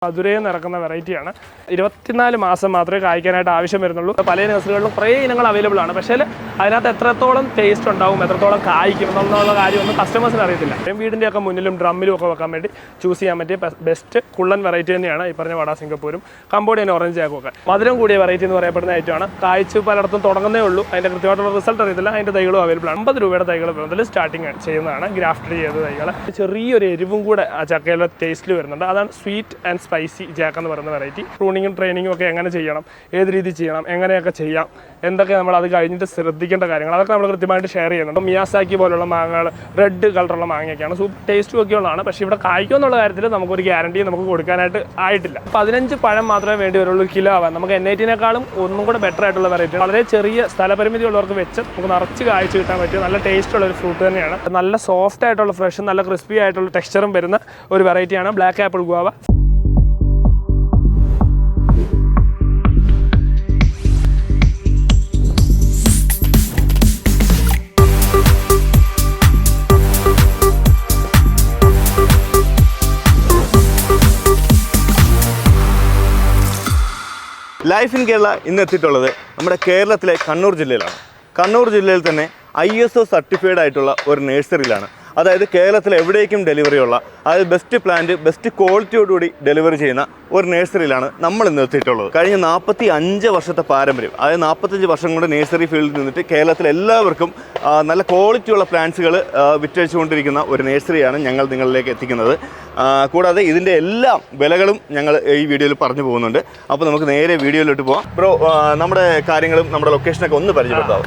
മധുരയിൽ നിന്ന് ഇറക്കുന്ന വെറൈറ്റിയാണ്. 24 മാസം മാത്രമേ കായ്ക്കാനായിട്ട് ആവശ്യം വരുന്നുള്ളൂ. പല നഴ്സറികളിലും കുറേ ഇനങ്ങൾ അവൈലബിൾ ആണ്. പക്ഷേ അതിനകത്ത് എത്രത്തോളം ടേസ്റ്റ് ഉണ്ടാവും, എത്രത്തോളം കായ്ക്കും എന്നുള്ള കാര്യമൊന്നും കസ്റ്റമേഴ്സിന് അറിയത്തില്ല. വീടിൻ്റെയൊക്കെ മുന്നിലും ഡ്രമ്മിലും ഒക്കെ വെക്കാൻ വേണ്ടി ചൂസ് ചെയ്യാൻ പറ്റിയ ബെസ്റ്റ് കുള്ളൻ വെറൈറ്റി തന്നെയാണ് ഈ പറഞ്ഞ വട സിംഗപ്പൂരും കംബോഡിയൻ ഓറഞ്ച് ജാക്കൊക്കെ. മധുരം കൂടിയ വെറൈറ്റി എന്ന് പറയപ്പെടുന്ന ഐറ്റമാണ്. കായ്ച്ച് പലയിടത്തും തുടങ്ങുന്നേ ഉള്ളൂ. അതിൻ്റെ കൃത്യമായിട്ടുള്ള റിസൾട്ട് അറിയത്തില്ല. അതിൻ്റെ തൈകളും അവൈലബിൾ ആണ്. 50 രൂപയുടെ തൈകൾ മുതൽ സ്റ്റാർട്ടിങ് ചെയ്യുന്നതാണ്. ഗ്രാഫ്റ്റഡ് ചെയ്ത തൈകൾ. ചെറിയൊരു എരിവും കൂടെ ആ ചക്കയിലെ ടേസ്റ്റിൽ വരുന്നുണ്ട്. അതാണ് സ്വീറ്റ് ആൻഡ് സ്പൈസി ജാക്ക് എന്ന് പറയുന്ന വെറൈറ്റി. പ്രൂണിങ്ങും ട്രെയിനിങ്ങും ഒക്കെ എങ്ങനെ ചെയ്യണം, ഏത് രീതി ചെയ്യണം, എങ്ങനെയൊക്കെ ചെയ്യാം, എന്തൊക്കെ നമ്മൾ അത് കഴിഞ്ഞിട്ട് ശ്രദ്ധിക്കേണ്ട കാര്യങ്ങൾ അതൊക്കെ നമ്മൾ കൃത്യമായിട്ട് ഷെയർ ചെയ്യുന്നുണ്ട്. മിയാസാക്കി പോലുള്ള മാങ്ങകൾ റെഡ് കളറുള്ള മാങ്ങയൊക്കെയാണ്. സൂപ്പർ ടേസ്റ്റും ഒക്കെ ഉള്ളതാണ്. പക്ഷേ ഇവിടെ കായ്ക്കും എന്നുള്ള കാര്യത്തിൽ നമുക്കൊരു ഗ്യാരണ്ടി നമുക്ക് കൊടുക്കാനായിട്ട് ആയിട്ടില്ല. 15 പഴം മാത്രമേ വേണ്ടി വരുള്ളൂ കിലോ ആവാൻ. നമുക്ക് N18-നേക്കാളും ഒന്നും കൂടെ ബെറ്റർ ആയിട്ടുള്ള വെറൈറ്റി. വളരെ ചെറിയ സ്ഥലപരിമിതി ഉള്ളവർക്ക് വെച്ച് നമുക്ക് നിറച്ച് കായ്ച്ച് കിട്ടാൻ പറ്റിയ നല്ല ടേസ്റ്റ് ഉള്ള ഒരു ഫ്രൂട്ട് തന്നെയാണ്. നല്ല സോഫ്റ്റ് ആയിട്ടുള്ള ഫ്രഷ്, നല്ല ക്രിസ്പി ആയിട്ടുള്ള ടെക്സ്ചറും വരുന്ന ഒരു വെറൈറ്റിയാണ് black apple guava. Life in Kerala ഇന്ന് എത്തിയിട്ടുള്ളത് നമ്മുടെ കേരളത്തിലെ കണ്ണൂർ ജില്ലയിലാണ്. കണ്ണൂർ ജില്ലയിൽ തന്നെ ISO സർട്ടിഫൈഡ് ആയിട്ടുള്ള ഒരു നഴ്സറിയിലാണ്. അതായത് കേരളത്തിൽ എവിടേക്കും ഡെലിവറിയുള്ള, അതായത് ബെസ്റ്റ് പ്ലാന്റ് ബെസ്റ്റ് ക്വാളിറ്റിയോടുകൂടി ഡെലിവറി ചെയ്യുന്ന ഒരു നഴ്സറിയിലാണ് നമ്മൾ ഇന്ന് എത്തിയിട്ടുള്ളത്. കഴിഞ്ഞ 45 വർഷത്തെ പാരമ്പര്യം, അതായത് 45 വർഷം കൊണ്ട് നഴ്സറി ഫീൽഡിൽ നിന്നിട്ട് കേരളത്തിൽ എല്ലാവർക്കും നല്ല ക്വാളിറ്റിയുള്ള പ്ലാന്റ്സുകൾ വിറ്റഴിച്ചുകൊണ്ടിരിക്കുന്ന ഒരു നഴ്സറിയാണ് ഞങ്ങൾ നിങ്ങളിലേക്ക് എത്തിക്കുന്നത്. കൂടാതെ ഇതിൻ്റെ എല്ലാ വിലകളും ഞങ്ങൾ ഈ വീഡിയോയിൽ പറഞ്ഞു പോകുന്നുണ്ട്. അപ്പോൾ നമുക്ക് നേരെ വീഡിയോയിലോട്ട് പോകാം. ബ്രോ, നമ്മുടെ കാര്യങ്ങളും നമ്മുടെ ലൊക്കേഷനൊക്കെ ഒന്ന് പരിചയപ്പെടുത്താവും.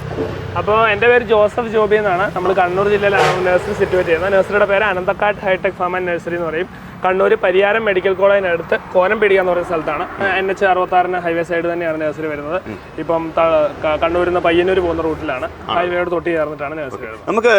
അപ്പോൾ എൻ്റെ പേര് ജോസഫ് ജോബി എന്നാണ്. നമ്മൾ കണ്ണൂർ ജില്ലയിലാണ് നഴ്സറി സിറ്റുവേറ്റ് ചെയ്യുന്നത്. നഴ്സറിയുടെ പേര് അനന്തക്കാട് ഹൈടെക് ഫാം ആൻഡ് നഴ്സറി എന്ന് പറയും. കണ്ണൂർ പരിയാരം മെഡിക്കൽ കോളേജിനടുത്ത് കോരംപീടിക എന്ന് പറയുന്ന സ്ഥലത്താണ്. NH 66 ഹൈവേ സൈഡ് തന്നെയാണ് നഴ്സറി വരുന്നത്. ഇപ്പം കണ്ണൂരിൽ നിന്ന് പയ്യന്നൂർ പോകുന്ന റൂട്ടിലാണ്. ഹൈവേയോട് തൊട്ട് ചേർന്നിട്ടാണ് നഴ്സറി വരുന്നത്. നമുക്ക്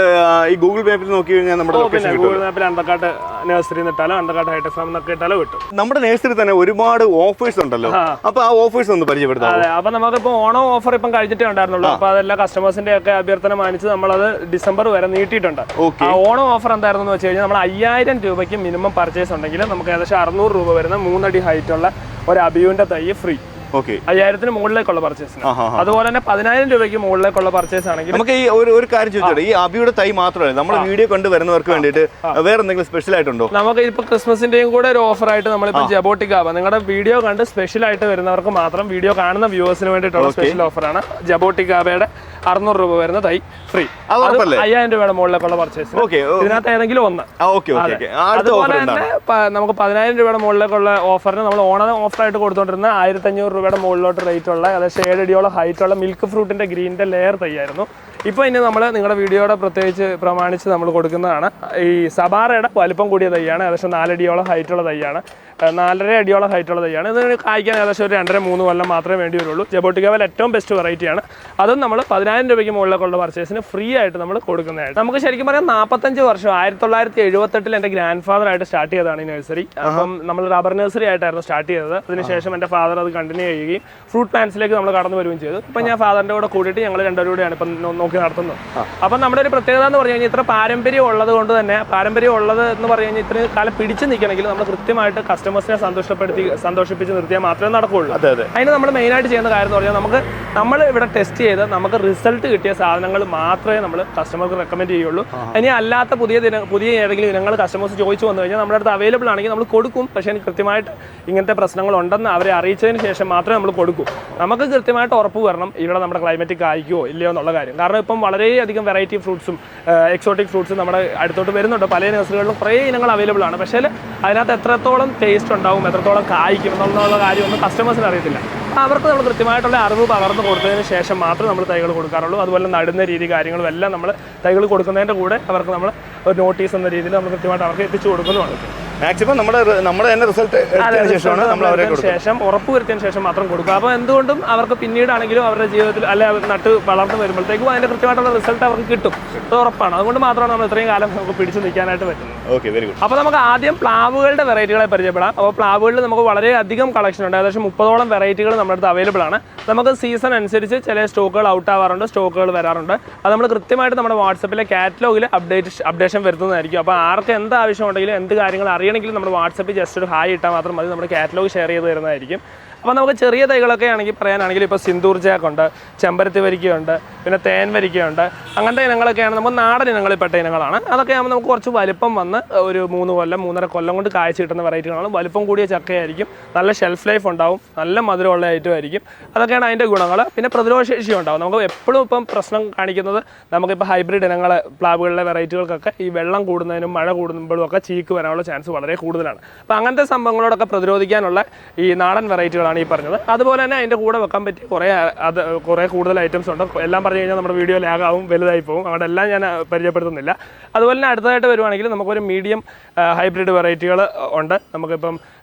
ഈ ഗൂഗിൾ മാപ്പിൽ നോക്കി കഴിഞ്ഞാൽ നമ്മുടെ ഗൂഗിൾ മാപ്പിൽ അനന്തക്കാട് നഴ്സറി എന്നിട്ടാലോ അനന്തക്കാട് ഹൈടെക് ഫാം എന്നൊക്കെ ഇട്ടാലോ കിട്ടും. നമ്മുടെ നഴ്സറി തന്നെ ഒരുപാട് ഓഫേഴ്സ് ഉണ്ടല്ലോ. അപ്പോൾ ആ ഓഫേഴ്സ് ഒന്ന് പരിചയപ്പെടുത്താം. അതെ, അപ്പോൾ നമുക്കിപ്പോൾ ഓണം ഓഫർ ഇപ്പം കഴിച്ചിട്ടേ ഉണ്ടായിരുന്നുള്ളൂ. അപ്പോൾ അതെല്ലാം കസ്റ്റമേഴ്സിന്റെ ഒക്കെ അഭ്യർത്ഥന മാനിച്ച് നമ്മളത് ഡിസംബർ വരെ നീട്ടിയിട്ടുണ്ട്. ആ ഓണം ഓഫർ എന്തായിരുന്നു എന്ന് വെച്ച് കഴിഞ്ഞാൽ നമ്മൾ 5000 രൂപയ്ക്ക് മിനിമം പർച്ചേസ് ഉണ്ടെങ്കിൽ നമുക്ക് ഏകദേശം 600 രൂപ വരുന്ന 3 അടി ഹൈറ്റ് ഉള്ള ഒരു അബിയുവിന്റെ തൈ ഫ്രീ. 5000-ന് മുകളിലേക്കുള്ള പർച്ചേസിന്. അതുപോലെ തന്നെ 10000 രൂപയ്ക്ക് മുകളിലേക്കുള്ള പർച്ചേസ് ആണെങ്കിൽ നമുക്ക് ഈ ഒരു കാര്യം ചോദിച്ചോട്ടെ, ഈ അബിയുടെ തൈ മാത്രമല്ല നമ്മൾ വീഡിയോ കണ്ടു വരുന്നവർക്ക് വേണ്ടിയിട്ട് വേറെ എന്തെങ്കിലും സ്പെഷ്യൽ ആയിട്ടുണ്ടോ? നമുക്ക് ഇപ്പൊ ക്രിസ്മസിന്റെയും കൂടെ ഒരു ഓഫർ ആയിട്ട് നമ്മളിപ്പോ ജബോട്ടിക് ആവാം. നിങ്ങളുടെ വീഡിയോ കണ്ട് സ്പെഷ്യൽ ആയിട്ട് വരുന്നവർക്ക് മാത്രം, വീഡിയോ കാണുന്ന വ്യൂവേഴ്സിന് വേണ്ടിയിട്ടുള്ള സ്പെഷ്യൽ ഓഫറാണ്. ജബോട്ടിക് ആവയുടെ 600 രൂപ വരുന്ന തൈ ഫ്രീ. 5000 രൂപയുടെ മുകളിലേക്കുള്ള പർച്ചേസ് ഇതിനകത്ത് ഏതെങ്കിലും ഒന്ന്. അതുപോലെ തന്നെ നമുക്ക് 10000 രൂപയുടെ മുകളിലേക്കുള്ള ഓഫറിന് നമ്മൾ ഓണം ഓഫറായിട്ട് കൊടുത്തോണ്ടിരുന്ന 1500 രൂപയുടെ മുകളിലോട്ട് റേറ്റ് ഉള്ള ഏകദേശം 7 അടിയോളം ഹൈറ്റ് ഉള്ള മിൽക്ക് ഫ്രൂട്ടിന്റെ ഗ്രീനിന്റെ ലെയർ തൈയായിരുന്നു. ഇപ്പോൾ ഇനി നമ്മൾ നിങ്ങളുടെ വീഡിയോയുടെ പ്രത്യേകിച്ച് പ്രമാണിച്ച് നമ്മൾ കൊടുക്കുന്നതാണ് ഈ സബാറയുടെ വലിപ്പം കൂടിയ തൈയാണ്. ഏകദേശം 4 അടിയോളം ഹൈറ്റുള്ള തൈയാണ്. 4.5 അടിയോളം ഹൈറ്റുള്ള തൈയാണ്. ഇത് കായ്ക്കാൻ ഏകദേശം ഒരു 2.5-3 കൊല്ലം മാത്രമേ വേണ്ടി വരുള്ളൂ. ജബോട്ടിക്കാവൽ ഏറ്റവും ബെസ്റ്റ് വെറൈറ്റിയാണ്. അതും നമ്മൾ 10000 രൂപയ്ക്ക് മുകളിലേക്കുള്ള പർച്ചേസിന് ഫ്രീ ആയിട്ട് നമ്മൾ കൊടുക്കുന്നതായിട്ട്. നമുക്ക് ശരിക്കും പറയാം 45 വർഷം 1978 എൻ്റെ ഗ്രാൻഡ് ഫാദർ ആയിട്ട് സ്റ്റാർട്ട് ചെയ്തതാണ് ഈ നഴ്സറി. അപ്പം നമ്മൾ റബ്ബർ നഴ്സറി ആയിട്ടായിരുന്നു സ്റ്റാർട്ട് ചെയ്തത്. അതിനുശേഷം എൻ്റെ ഫാദർ അത് കണ്ടിന്യൂ ചെയ്യുകയും ഫ്രൂട്ട് പ്ലാന്റ്സിലേക്ക് നമ്മൾ കടന്നു വരികയും ചെയ്തു. ഇപ്പം ഞാൻ ഫാദറിൻ്റെ കൂടെ കൂടിയിട്ട് ഞങ്ങൾ രണ്ടുപേരും കൂടെയാണ് ഇപ്പം നോക്കി നടത്തുന്നത്. അപ്പം നമ്മുടെ ഒരു പ്രത്യേകത എന്ന് പറഞ്ഞു കഴിഞ്ഞാൽ ഇത്ര പാരമ്പര്യം ഉള്ളത് കൊണ്ട് തന്നെ, പാരമ്പര്യം ഉള്ളത് എന്ന് പറഞ്ഞു കഴിഞ്ഞാൽ ഇത്രയും കാലം പിടിച്ചു നിൽക്കണമെങ്കിൽ നമ്മൾ കൃത്യമായിട്ട് കസ്റ്റമേഴ്സിനെ സന്തോഷിപ്പിച്ച് നിർത്തിയാൽ മാത്രമേ നടക്കുകയുള്ളൂ. അതിന് നമ്മൾ മെയിനായിട്ട് ചെയ്യുന്ന കാര്യം എന്ന് പറഞ്ഞാൽ നമ്മൾ ഇവിടെ ടെസ്റ്റ് ചെയ്ത് നമുക്ക് റിസൾട്ട് കിട്ടിയ സാധനങ്ങൾ മാത്രമേ നമ്മൾ കസ്റ്റമർക്ക് റെക്കമെൻഡ് ചെയ്യുള്ളൂ. ഇനി അല്ലാത്ത പുതിയ ഏതെങ്കിലും ഇനങ്ങൾ കസ്റ്റമേഴ്സ് ചോദിച്ചു വന്നു കഴിഞ്ഞാൽ നമ്മുടെ അടുത്ത് അവൈലബിൾ ആണെങ്കിൽ നമ്മൾ കൊടുക്കും. പക്ഷേ എനിക്ക് കൃത്യമായിട്ട് ഇങ്ങനത്തെ പ്രശ്നങ്ങൾ ഉണ്ടെന്ന് അവരെ അറിയിച്ചതിന് ശേഷം മാത്രമേ നമ്മൾ കൊടുക്കൂ. നമുക്ക് കൃത്യമായിട്ട് ഉറപ്പ് വരണം ഇവിടെ നമ്മുടെ ക്ലൈമറ്റ് ആയിക്കോ ഇല്ലയോ എന്നുള്ള കാര്യം. കാരണം ഇപ്പം വളരെയധികം വെറൈറ്റി ഫ്രൂട്ട്സും എക്സോട്ടിക് ഫ്രൂട്ട്സും നമ്മുടെ അടുത്തോട്ട് വരുന്നുണ്ട്. പല നഴ്സറികളിലും കുറേ ഇനങ്ങൾ അവൈലബിൾ ആണ്. പക്ഷേ അതിനകത്ത് എത്രത്തോളം ടേസ്റ്റ് ഉണ്ടാവും, എത്രത്തോളം കായ്ക്കും എന്നുള്ള കാര്യമൊന്നും കസ്റ്റമേഴ്സിന് അറിയത്തില്ല. അവർക്ക് നമ്മൾ കൃത്യമായിട്ടുള്ള അറിവ് പകർന്ന് കൊടുത്തതിന് ശേഷം മാത്രമേ നമ്മൾ തൈകൾ കൊടുക്കാറുള്ളൂ. അതുപോലെ നടുന്ന രീതി കാര്യങ്ങളും എല്ലാം നമ്മൾ തൈകൾ കൊടുക്കുന്നതിൻ്റെ കൂടെ അവർക്ക് നമ്മൾ ഒരു നോട്ടീസ് എന്ന രീതിയിൽ നമ്മൾ കൃത്യമായിട്ട് അവർക്ക് എത്തിച്ചു കൊടുക്കുന്നതാണ്. മാക്സിമം നമ്മുടെ തന്നെ റിസൾട്ട് ശേഷം ഉറപ്പ് വരുത്തിയതിന് ശേഷം മാത്രം കൊടുക്കുക. അപ്പോൾ എന്തുകൊണ്ടും അവർക്ക് പിന്നീടാണെങ്കിലും അവരുടെ ജീവിതത്തിൽ അല്ലെ നട്ട് വളർന്നു വരുമ്പോഴത്തേക്കും അതിൻ്റെ കൃത്യമായിട്ടുള്ള റിസൾട്ട് അവർക്ക് കിട്ടും. അത് ഉറപ്പാണ്. അതുകൊണ്ട് മാത്രമാണ് നമ്മൾ ഇത്രയും കാലം നമുക്ക് പിടിച്ചു നിൽക്കാനായിട്ട് പറ്റുന്നത്. അപ്പോൾ നമുക്ക് ആദ്യം പ്ലാവുകളുടെ വെറൈറ്റികളെ പരിചയപ്പെടാം. അപ്പോൾ പ്ലാവുകളിൽ നമുക്ക് വളരെയധികം കളക്ഷൻ ഉണ്ട്. ഏകദേശം 30ഓളം വെറൈറ്റികൾ നമ്മുടെ അടുത്ത് അവൈലബിൾ ആണ്. നമുക്ക് സീസൺ അനുസരിച്ച് ചില സ്റ്റോക്കുകൾ ഔട്ട് ആവാറുണ്ട്, സ്റ്റോക്കുകൾ വരാറുണ്ട്. അത് നമ്മൾ കൃത്യമായിട്ട് നമ്മുടെ വാട്സപ്പിലെ കാറ്റലോഗിൽ അപ്ഡേഷൻ വരുത്തുന്നതായിരിക്കും. അപ്പോൾ ആർക്ക് എന്ത് ആവശ്യമുണ്ടെങ്കിലും എന്ത് കാര്യങ്ങൾ അറിയണമെങ്കിലും നമ്മുടെ വാട്സപ്പിൽ ജസ്റ്റ് ഒരു ഹായ് ഇട്ടാൽ മാത്രം മതി, നമ്മുടെ കാറ്റലോഗ് ഷെയർ ചെയ്ത് തരുന്നതായിരിക്കും. അപ്പോൾ നമുക്ക് ചെറിയ തൈകളൊക്കെ ആണെങ്കിൽ പറയാനാണെങ്കിൽ ഇപ്പോൾ സിന്ദൂർ ജാക്കുണ്ട്, ചെമ്പരത്തി വരിക്കയുണ്ട്, പിന്നെ തേൻ വരിക്കയുണ്ട്. അങ്ങനത്തെ ഇനങ്ങളൊക്കെയാണ് നമുക്ക് നാടൻ ഇനങ്ങളിൽപ്പെട്ട ഇനങ്ങളാണ്. അതൊക്കെ ആകുമ്പോൾ നമുക്ക് കുറച്ച് വലിപ്പം വന്ന് ഒരു 3 കൊല്ലം 3.5 കൊല്ലം കൊണ്ട് കായ്ച്ച് കിട്ടുന്ന വെറൈറ്റികളാണ്. വലിപ്പം കൂടിയ ചക്കയായിരിക്കും, നല്ല ഷെൽഫ് ലൈഫ് ഉണ്ടാവും, നല്ല മധുരമുള്ള ഐറ്റം ആയിരിക്കും. അതൊക്കെയാണ് അതിൻ്റെ ഗുണങ്ങൾ. പിന്നെ പ്രതിരോധശേഷി ഉണ്ടാവും. നമുക്ക് എപ്പോഴും ഇപ്പം പ്രശ്നം കാണിക്കുന്നത് നമുക്കിപ്പോൾ ഹൈബ്രിഡ് ഇനങ്ങൾ പ്ലാവുകളിലെ വെറൈറ്റികൾക്കൊക്കെ ഈ വെള്ളം കൂടുന്നതിനും മഴ കൂടുമ്പോഴും ഒക്കെ ചീക്ക് വരാനുള്ള ചാൻസ് വളരെ കൂടുതലാണ്. അപ്പോൾ അങ്ങനത്തെ സംഭവങ്ങളോടൊക്കെ പ്രതിരോധിക്കാനുള്ള ഈ നാടൻ വെറൈറ്റികളാണ് ഈ പറഞ്ഞത്. അതുപോലെ തന്നെ അതിൻ്റെ കൂടെ വെക്കാൻ പറ്റിയ കുറേ കൂടുതൽ ഐറ്റംസ് ഉണ്ട്. എല്ലാം പറഞ്ഞു കഴിഞ്ഞാൽ നമ്മുടെ വീഡിയോ ലാഗാവും, വലുതായി പോകും. അവിടെ എല്ലാം ഞാൻ പരിചയപ്പെടുത്തുന്നില്ല. അതുപോലെ തന്നെ അടുത്തതായിട്ട് വരുവാണെങ്കിൽ നമുക്കൊരു മീഡിയം ഹൈബ്രിഡ് വെറൈറ്റികൾ ഉണ്ട്. നമുക്കിപ്പം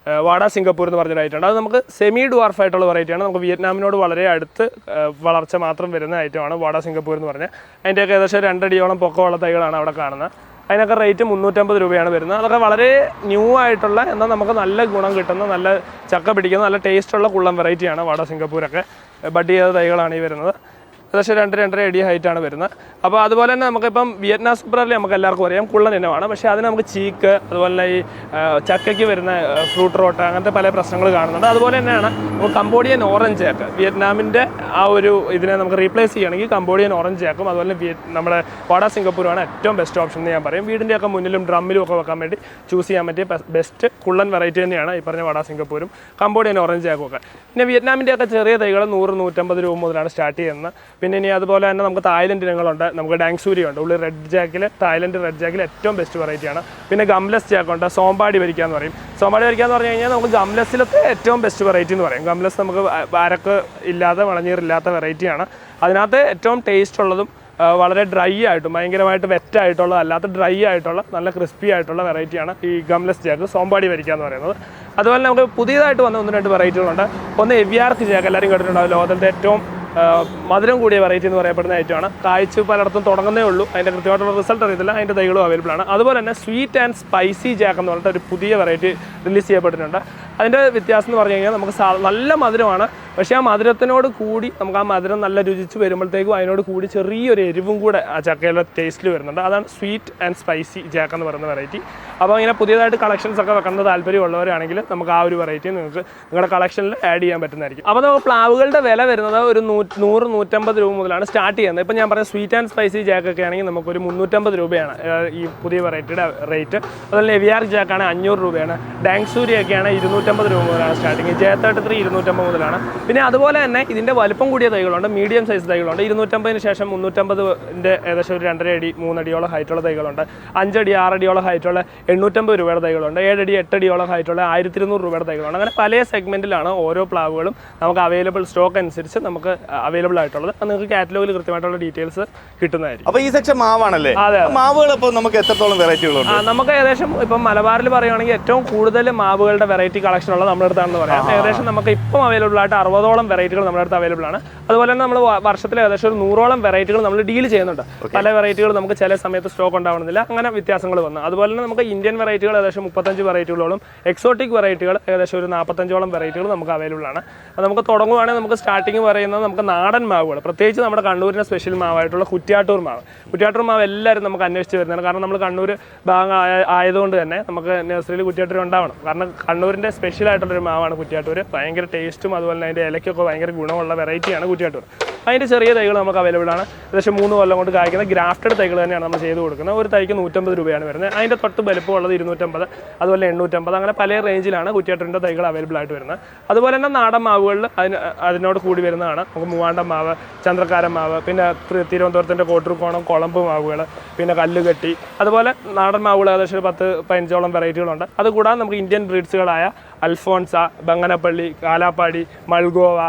വാഡ സിംഗപ്പൂർ എന്ന് പറഞ്ഞൊരു ഐറ്റം ഉണ്ട്. അത് നമുക്ക് സെമി ഡ്വാർഫ് ആയിട്ടുള്ള വെറൈറ്റിയാണ്. നമുക്ക് വിയറ്റ്നാമിനോട് വളരെ അടുത്ത് വളർച്ച മാത്രം വരുന്ന ഐറ്റമാണ് വാഡ സിംഗപ്പൂർ എന്ന് പറഞ്ഞാൽ. അതിൻ്റെയൊക്കെ ഏകദേശം 2 അടിയോളം പൊക്കമുള്ള തൈകളാണ് അവിടെ കാണുന്നത്. അതിനൊക്കെ റേറ്റ് 350 രൂപയാണ് വരുന്നത്. അതൊക്കെ വളരെ ന്യൂ ആയിട്ടുള്ള എന്നാൽ നമുക്ക് നല്ല ഗുണം കിട്ടുന്ന, നല്ല ചക്ക പിടിക്കുന്ന, നല്ല ടേസ്റ്റുള്ള കുള്ളം വെറൈറ്റിയാണ് വാഡ സിംഗപ്പൂരൊക്കെ. ബഡ് ചെയ്ത തൈകളാണ് ഈ വരുന്നത്. ഏകദേശം 2-2.5 അടി ഹൈറ്റാണ് വരുന്നത്. അപ്പോൾ അതുപോലെ തന്നെ നമുക്കിപ്പം വിയറ്റ്നാം സൂപ്പറിൽ നമുക്ക് എല്ലാവർക്കും അറിയാം കുള്ളൻ ഇനമാണ്. പക്ഷേ അതിന് നമുക്ക് ചീക്ക്, അതുപോലെ തന്നെ ഈ ചക്കയ്ക്ക് വരുന്ന ഫ്രൂട്ട് റോട്ട്, അങ്ങനത്തെ പല പ്രശ്നങ്ങൾ കാണുന്നുണ്ട്. അതുപോലെ തന്നെയാണ് നമുക്ക് കംബോഡിയൻ ഓറഞ്ച് ജാക്ക്, വിയറ്റ്നാമിൻ്റെ ആ ഒരു ഇതിനെ നമുക്ക് റീപ്ലേസ് ചെയ്യുകയാണെങ്കിൽ കംബോഡിയൻ ഓറഞ്ച് ജാക്കും അതുപോലെ നമ്മുടെ വാഡ സിംഗപ്പൂരുമാണ് ഏറ്റവും ബെസ്റ്റ് ഓപ്ഷൻ എന്ന് ഞാൻ പറയും. വീടിൻ്റെയൊക്കെ മുന്നിലും ഡ്രമ്മിലും ഒക്കെ വെക്കാൻ വേണ്ടി ചൂസ് ചെയ്യാൻ പറ്റിയ ബെസ്റ്റ് കുള്ളൻ വെറൈറ്റി തന്നെയാണ് ഈ പറഞ്ഞ വാഡ സിംഗപ്പൂരും കംബോഡിയൻ ഓറഞ്ച് ജാക്കും ഒക്കെ. പിന്നെ വിയറ്റ്നാമിൻ്റെയൊക്കെ ചെറിയ തൈകൾ 100-150 രൂപ മുതലാണ് സ്റ്റാർട്ട് ചെയ്യുന്നത്. പിന്നെ ഇനി അതുപോലെ തന്നെ നമുക്ക് തായ്ലൻഡ് ഇനങ്ങളുണ്ട്. നമുക്ക് ഡാങ്സൂരി ഉണ്ട്, ഉള്ളിൽ റെഡ് ജാക്കിൽ, തായ്ലൻഡ് റെഡ് ജാക്കിൽ ഏറ്റവും ബെസ്റ്റ് വെറൈറ്റിയാണ്. പിന്നെ ഗംലെസ് ജാക്കുണ്ട്, സോമ്പാടി വരിക്കുക എന്ന് പറയും. സോമ്പാടി വരിക്കുക എന്ന് പറഞ്ഞു കഴിഞ്ഞാൽ നമുക്ക് ഗംലെസ്സിലത്തെ ഏറ്റവും ബെസ്റ്റ് വെറൈറ്റി എന്ന് പറയും. ഗംലെസ് നമുക്ക് അരക്ക് ഇല്ലാത്ത, വളഞ്ഞീറില്ലാത്ത വെറൈറ്റിയാണ്. അതിനകത്ത് ഏറ്റവും ടേസ്റ്റ് ഉള്ളതും വളരെ ഡ്രൈ ആയിട്ടും ഭയങ്കരമായിട്ട് വെറ്റായിട്ടുള്ള, അല്ലാത്ത ഡ്രൈ ആയിട്ടുള്ള നല്ല ക്രിസ്പി ആയിട്ടുള്ള വെറൈറ്റിയാണ് ഈ ഗംലെസ് ജാക്ക്, സോമ്പാടി വരിക്കുക എന്ന് പറയുന്നത്. അതുപോലെ നമുക്ക് പുതിയതായിട്ട് വന്ന 1-2 വെറൈറ്റികളുണ്ട്. ഒന്ന് എവിയാർക്ക് ജാക്ക്, എല്ലാവരും കേട്ടിട്ടുണ്ടാവും. ലോകത്തിൻ്റെ ഏറ്റവും മധുരം കൂടിയ വെറൈറ്റി എന്ന് പറയപ്പെടുന്ന ഐറ്റമാണ്. കായ്ച്ച് പലയിടത്തും തുടങ്ങുന്നേ ഉള്ളൂ. അതിൻ്റെ കൃത്യമായിട്ടുള്ള റിസൾട്ട് അറിയത്തില്ല. അതിൻ്റെ തൈകളും അവൈലബിൾ ആണ്. അതുപോലെ തന്നെ സ്വീറ്റ് ആൻഡ് സ്പൈസി ജാക്ക് എന്ന് പറഞ്ഞിട്ട് ഒരു പുതിയ വെറൈറ്റി റിലീസ് ചെയ്യപ്പെട്ടിട്ടുണ്ട്. അതിൻ്റെ വ്യത്യാസം എന്ന് പറഞ്ഞു കഴിഞ്ഞാൽ നമുക്ക് നല്ല മധുരമാണ്. പക്ഷേ ആ മധുരത്തിനോട് കൂടി നമുക്ക് ആ മധുരം നല്ല രുചിച്ച് വരുമ്പോഴത്തേക്കും അതിനോട് കൂടി ചെറിയൊരു എരിവും കൂടെ ആ ചക്കയുടെ ടേസ്റ്റിൽ വരുന്നുണ്ട്. അതാണ് സ്വീറ്റ് ആൻഡ് സ്പൈസി ജാക്ക് എന്ന് പറയുന്ന വെറൈറ്റി. അപ്പോൾ ഇങ്ങനെ പുതിയതായിട്ട് കളക്ഷൻസ് ഒക്കെ വെക്കുന്ന താല്പര്യമുള്ളവരാണെങ്കിൽ നമുക്ക് ആ ഒരു വെറൈറ്റി നിങ്ങൾക്ക് നിങ്ങളുടെ കളക്ഷനിൽ ആഡ് ചെയ്യാൻ പറ്റുന്നതായിരിക്കും. അപ്പോൾ നമുക്ക് പ്ലാവുകളുടെ വില വരുന്നത് ഒരു 100-150 രൂപ മുതലാണ് സ്റ്റാർട്ട് ചെയ്യുന്നത്. ഇപ്പോൾ ഞാൻ പറഞ്ഞ സ്വീറ്റ് ആൻഡ് സ്പൈസി ജാക്ക് ഒക്കെ ആണെങ്കിൽ നമുക്കൊരു 350 രൂപയാണ് ഈ പുതിയ വെറൈറ്റിയുടെ റേറ്റ്. അതുപോലെ എവിയാർ ജാക്കാണ് 500 രൂപയാണ്. ഡാങ്സൂരി ഒക്കെയാണ് 250 രൂപ മുതലാണ് സ്റ്റാർട്ടിങ്. J33 250 മുതലാണ്. പിന്നെ അതുപോലെ തന്നെ ഇതിൻ്റെ വലുപ്പം കൂടിയ തൈകളുണ്ട്, മീഡിയം സൈസ് തൈകളുണ്ട്. 250-ന് ശേഷം 350-ൻ്റെ ഏകദേശം ഒരു 2.5 അടി 3 അടിയോളം ഹൈറ്റുള്ള തൈകളുണ്ട്. 5 അടി 6 അടിയോളം ഹൈറ്റുള്ള 850 രൂപയുടെ തൈകളുണ്ട്. 7 അടി 8 അടിയോളം ഹൈറ്റുള്ള 1200 രൂപയുടെ തൈകളുണ്ട്. അങ്ങനെ പല സെഗ്മെൻറ്റിലാണ് ഓരോ പ്ലാവുകളും നമുക്ക് അവൈലബിൾ സ്റ്റോക്ക് അനുസരിച്ച് നമുക്ക് അവൈലബിൾ ആയിട്ടുള്ളത്. അത് നിങ്ങൾക്ക് കാറ്റലോഗിൽ കൃത്യമായിട്ടുള്ള ഡീറ്റെയിൽസ് കിട്ടുന്നതായിരിക്കും. അപ്പോൾ ഈ സെക്ഷൻ മാവാണല്ലേ? അതെ. മാവുകൾ ഇപ്പോൾ നമുക്ക് എത്രത്തോളം വെറൈറ്റികളുണ്ട്? നമുക്ക് ഏകദേശം ഇപ്പം മലബാറിൽ പറയുകയാണെങ്കിൽ ഏറ്റവും കൂടുതൽ മാവുകളുടെ വെറൈറ്റി കളക്ഷൻ ഉള്ളത് നമ്മുടെ അടുത്താണെന്ന് പറയാം. ഏകദേശം നമുക്ക് ഇപ്പം അവൈലബിൾ ആയിട്ട് 60ഓളം വെറൈറ്റികൾ നമ്മുടെ അടുത്ത് അവൈലബിൾ ആണ്. അതുപോലെ തന്നെ നമ്മൾ വർഷത്തിൽ ഏകദേശം ഒരു 100ഓളം വെറൈറ്റികൾ നമ്മൾ ഡീൽ ചെയ്യുന്നുണ്ട്. പല വെറൈറ്റികൾ നമുക്ക് ചില സമയത്ത് സ്റ്റോക്ക് ഉണ്ടാവണമെന്നില്ല, അങ്ങനെ വ്യത്യാസങ്ങൾ വന്നു. അതുപോലെ തന്നെ നമുക്ക് ഇന്ത്യൻ വെറൈറ്റികൾ ഏകദേശം 35 വെറൈറ്റികളോളം, എക്സോട്ടിക് വെറൈറ്റികൾ ഏകദേശം ഒരു 45ഓളം വെറൈറ്റികൾ നമുക്ക് അവൈലബിൾ ആണ്. അത് നമുക്ക് തുടങ്ങുവാണെങ്കിൽ നമുക്ക് സ്റ്റാർട്ടിങ് പറയുന്നത് നമുക്ക് നാടൻ മാവുകൾ, പ്രത്യേകിച്ച് നമ്മുടെ കണ്ണൂരിൻ്റെ സ്പെഷ്യൽ മാവായിട്ടുള്ള കുറ്റ്യാട്ടൂർ മാവ് എല്ലാവരും നമുക്ക് അന്വേഷിച്ച് വരുന്നതാണ്. കാരണം നമ്മൾ കണ്ണൂർ ഭാഗം ആയതുകൊണ്ട് തന്നെ നമുക്ക് നഴ്സറിയിൽ കുറ്റ്യാട്ടൂർ ഉണ്ടാവണം. കാരണം കണ്ണൂരിൻ്റെ സ്പെഷ്യൽ ആയിട്ടുള്ളൊരു മാവാണ് കുറ്റ്യാട്ടൂർ. ഭയങ്കര ടേസ്റ്റും അതുപോലെ തന്നെ അതിൻ്റെ ഇലയ്ക്കൊക്കെ ഭയങ്കര ഗുണമുള്ള വെറൈറ്റിയാണ് കുറ്റ്യാട്ടൂർ. അതിൻ്റെ ചെറിയ തൈകൾ നമുക്ക് അവൈലബിൾ ആണ്. ഏകദേശം 3 കൊല്ലം കൊണ്ട് കായ്ക്കുന്ന ഗ്രാഫ്റ്റഡ് തൈകൾ തന്നെയാണ് നമ്മൾ ചെയ്ത് കൊടുക്കുന്നത്. ഒരു തൈക്ക് 150 രൂപയാണ് വരുന്നത്. അതിൻ്റെ തൊട്ട് വലുപ്പമുള്ളത് 250, അതുപോലെ 850, അങ്ങനെ പല റേഞ്ചിലാണ് കുറ്റ്യാട്ടൂരിൻ്റെ തൈകൾ അവൈലബിൾ ആയിട്ട് വരുന്നത്. അതുപോലെ തന്നെ നാടൻ മാവുകളിൽ അതിനോട് കൂടി വരുന്നതാണ് നമുക്ക് മൂവാണ്ടൻ മാവ്, ചന്ദ്രക്കാരൻ മാവ്, പിന്നെ തിരുവനന്തപുരത്തിൻ്റെ കോട്ടൂർക്കോണം കുളമ്പ് മാവുകൾ, പിന്നെ കല്ലുകെട്ടി, അതുപോലെ നാടൻ മാവുകൾ ഏകദേശം ഒരു 10-15ഓളം വെറൈറ്റികളുണ്ട്. അതുകൂടാതെ നമുക്ക് ഇന്ത്യൻ ബ്രീഡ്സുകളായ അൽഫോൺസ, ബങ്ങനപ്പള്ളി, കാലാപ്പാടി, മൾഗോവ,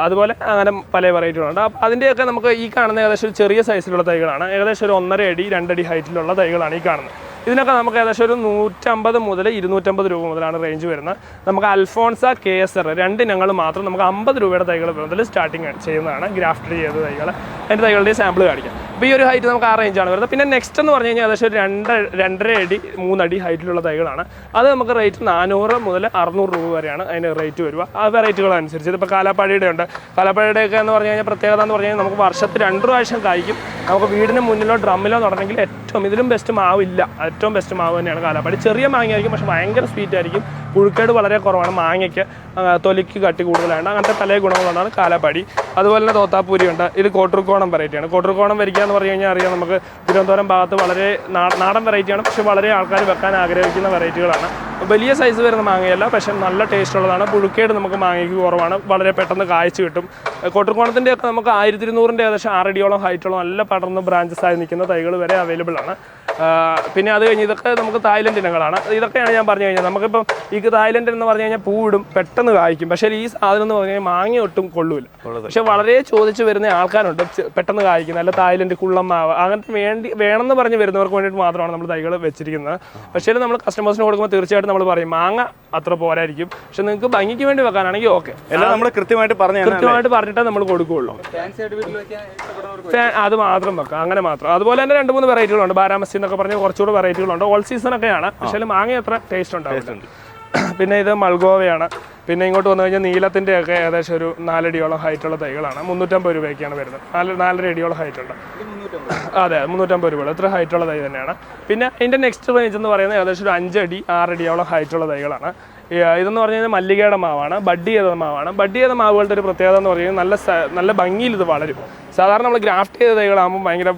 അതുപോലെ അങ്ങനെ പല വെറൈറ്റികളുണ്ട്. അപ്പോൾ അതിൻ്റെയൊക്കെ നമുക്ക് ഈ കാണുന്ന ഏകദേശം ഒരു ചെറിയ സൈസിലുള്ള തൈകളാണ്. ഏകദേശം ഒരു 1.5 അടി 2 അടി ഹൈറ്റിലുള്ള തൈകളാണ് ഈ കാണുന്നത്. ഇതിനൊക്കെ നമുക്ക് ഏകദേശം ഒരു 150 മുതൽ 250 രൂപ മുതലാണ് റേഞ്ച് വരുന്നത്. നമുക്ക് അൽഫോൺസ, കേസർ 2 ഇനങ്ങൾ മാത്രം നമുക്ക് 50 രൂപയുടെ തൈകൾ മുതൽ സ്റ്റാർട്ടിങ് ചെയ്യുന്നതാണ്. ഗ്രാഫ്റ്റഡ് ചെയ്ത തൈകൾ, അതിൻ്റെ തൈകളുടെ സാമ്പിൾ കാണിക്കാം. അപ്പോൾ ഈ ഒരു ഹൈറ്റ് നമുക്ക് ആ റേഞ്ചാണ് വരുന്നത്. പിന്നെ നെക്സ്റ്റ് എന്ന് പറഞ്ഞു കഴിഞ്ഞാൽ ഏകദേശം ഒരു 2.5 അടി 3 അടി ഹൈറ്റിലുള്ള തൈകളാണ്. അത് നമുക്ക് റേറ്റ് 400 മുതൽ 600 രൂപ വരെയാണ് അതിന് റേറ്റ് വരിക. ആ വെറൈറ്റികളനുസരിച്ച് ഇതിപ്പോൾ കാലാപ്പാടിയുടെ ഉണ്ട്. കാലാപ്പാടിയുടെയൊക്കെ എന്ന് പറഞ്ഞു കഴിഞ്ഞാൽ പ്രത്യേകത എന്ന് പറഞ്ഞു കഴിഞ്ഞാൽ നമുക്ക് വർഷത്തിൽ 2 പ്രാവശ്യം കായ്ക്കും. നമുക്ക് വീടിന് മുന്നിലോ ഡ്രമ്മിലോ നടണമെങ്കിൽ ഇതിലും ബെസ്റ്റ് മാവില്ല, ഏറ്റവും ബെസ്റ്റ് മാവ് തന്നെയാണ് കാലാപ്പാടി. ചെറിയ മാങ്ങയായിരിക്കും, പക്ഷേ ഭയങ്കര സ്വീറ്റ് ആയിരിക്കും. പുഴുക്കേട് വളരെ കുറവാണ്, മാങ്ങയ്ക്ക് തൊലിക്ക് കട്ടി കൂടുതലാണ്. അങ്ങനത്തെ പല ഗുണങ്ങളുണ്ടാണ് കാലാപ്പാടി. അതുപോലെ തന്നെ തോത്താപ്പൂരി ഉണ്ട്. ഇത് കോട്ടൂർക്കോണം വെറൈറ്റിയാണ്. കോട്ടൂർക്കോണം വരിക എന്ന് പറഞ്ഞു കഴിഞ്ഞാൽ അറിയാം, നമുക്ക് തിരുവനന്തപുരം ഭാഗത്ത് വളരെ നാടൻ വെറൈറ്റിയാണ്, പക്ഷേ വളരെ ആൾക്കാർ വെക്കാൻ ആഗ്രഹിക്കുന്ന വെറൈറ്റികളാണ്. വലിയ സൈസ് വരുന്ന മാങ്ങയല്ല, പക്ഷേ നല്ല ടേസ്റ്റ് ഉള്ളതാണ്. പുഴുക്കേട് നമുക്ക് മാങ്ങയ്ക്ക് കുറവാണ്, വളരെ പെട്ടെന്ന് കായ്ച്ച് കിട്ടും. കോട്ടൂർക്കോണത്തിൻ്റെയൊക്കെ നമുക്ക് 1200 ഏകദേശം 6 അടിയോളം ഹൈറ്റുള്ള നല്ല പടർന്ന് ബ്രാഞ്ചസ് ആയി നിൽക്കുന്ന തൈകൾ വരെ അവൈലബിൾ ആണ്. പിന്നെ അത് കഴിഞ്ഞ് ഇതൊക്കെ നമുക്ക് തായ്ലൻഡ് ഇനങ്ങളാണ്. ഇതൊക്കെയാണ് ഞാൻ പറഞ്ഞു കഴിഞ്ഞാൽ നമുക്കിപ്പം ഈ തായ്ലൻഡ് എന്ന് പറഞ്ഞു കഴിഞ്ഞാൽ പൂവിടും, പെട്ടെന്ന് കായ്ക്കും. പക്ഷേ ഈ സാധനം എന്ന് പറഞ്ഞു കഴിഞ്ഞാൽ മാങ്ങ ഒട്ടും കൊള്ളൂല. പക്ഷെ വളരെ ചോദിച്ച് വരുന്ന ആൾക്കാരുണ്ട് പെട്ടെന്ന് കായ്ക്കുന്ന, അല്ല തായ്ലൻഡ് കുള്ളമാവ് അങ്ങനത്തെ വേണമെന്ന് പറഞ്ഞ് വരുന്നവർക്ക് വേണ്ടിയിട്ട് മാത്രമാണ് നമ്മൾ തൈകൾ വെച്ചിരിക്കുന്നത്. പക്ഷേ നമ്മൾ കസ്റ്റമേഴ്സിന് കൊടുക്കുമ്പോൾ തീർച്ചയായിട്ടും നമ്മൾ പറയും മാങ്ങ അത്ര പോരായിരിക്കും, പക്ഷെ നിങ്ങൾക്ക് ഭംഗിക്ക് വേണ്ടി വെക്കാനാണെങ്കിൽ ഓക്കെ, എല്ലാം നമ്മൾ കൃത്യമായിട്ട് പറഞ്ഞിട്ടേ നമ്മൾ കൊടുക്കുകയുള്ളൂ. അത് മാത്രം വെക്കാം, അങ്ങനെ മാത്രം. അതുപോലെ തന്നെ 2-3 വെറൈറ്റികളുണ്ട്. ബാരാമസി എന്നൊക്കെ പറഞ്ഞ് കുറച്ചുകൂടെ വെറൈറ്റികളുണ്ട്. ഓൾ സീസൺ ഒക്കെയാണ്, പക്ഷേ മാങ്ങ അത്ര ടേസ്റ്റ് ഉണ്ടാവും. പിന്നെ ഇത് മൾഗോവയാണ്. പിന്നെ ഇങ്ങോട്ട് വന്നു കഴിഞ്ഞാൽ നീലത്തിൻ്റെ ഒക്കെ ഏകദേശം ഒരു 4 അടിയോളം ഹൈറ്റുള്ള തൈകളാണ്. 350 രൂപയ്ക്കാണ് വരുന്നത്. 4.5 അടിയോളം ഹൈറ്റുണ്ട്. അതെ, 350 രൂപ ഇത്ര ഹൈറ്റുള്ള തൈ തന്നെയാണ്. പിന്നെ അതിൻ്റെ നെക്സ്റ്റ് റേഞ്ച് എന്ന് പറയുന്നത് ഏകദേശം ഒരു 5 അടി 6 അടിയോളം ഹൈറ്റുള്ള തൈകളാണ്. ഇതെന്ന് പറഞ്ഞു കഴിഞ്ഞാൽ മല്ലികയുടെ മാവാണ്, ബഡ് ചെയ്ത മാവാണ്. ബഡ് ചെയ്ത മാവുകളുടെ ഒരു പ്രത്യേകത എന്ന് പറഞ്ഞു കഴിഞ്ഞാൽ നല്ല ഭംഗിയിൽ ഇത് വളരും. സാധാരണ നമ്മൾ ഗ്രാഫ്റ്റ് ചെയ്ത തൈകളാകുമ്പോൾ ഭയങ്കര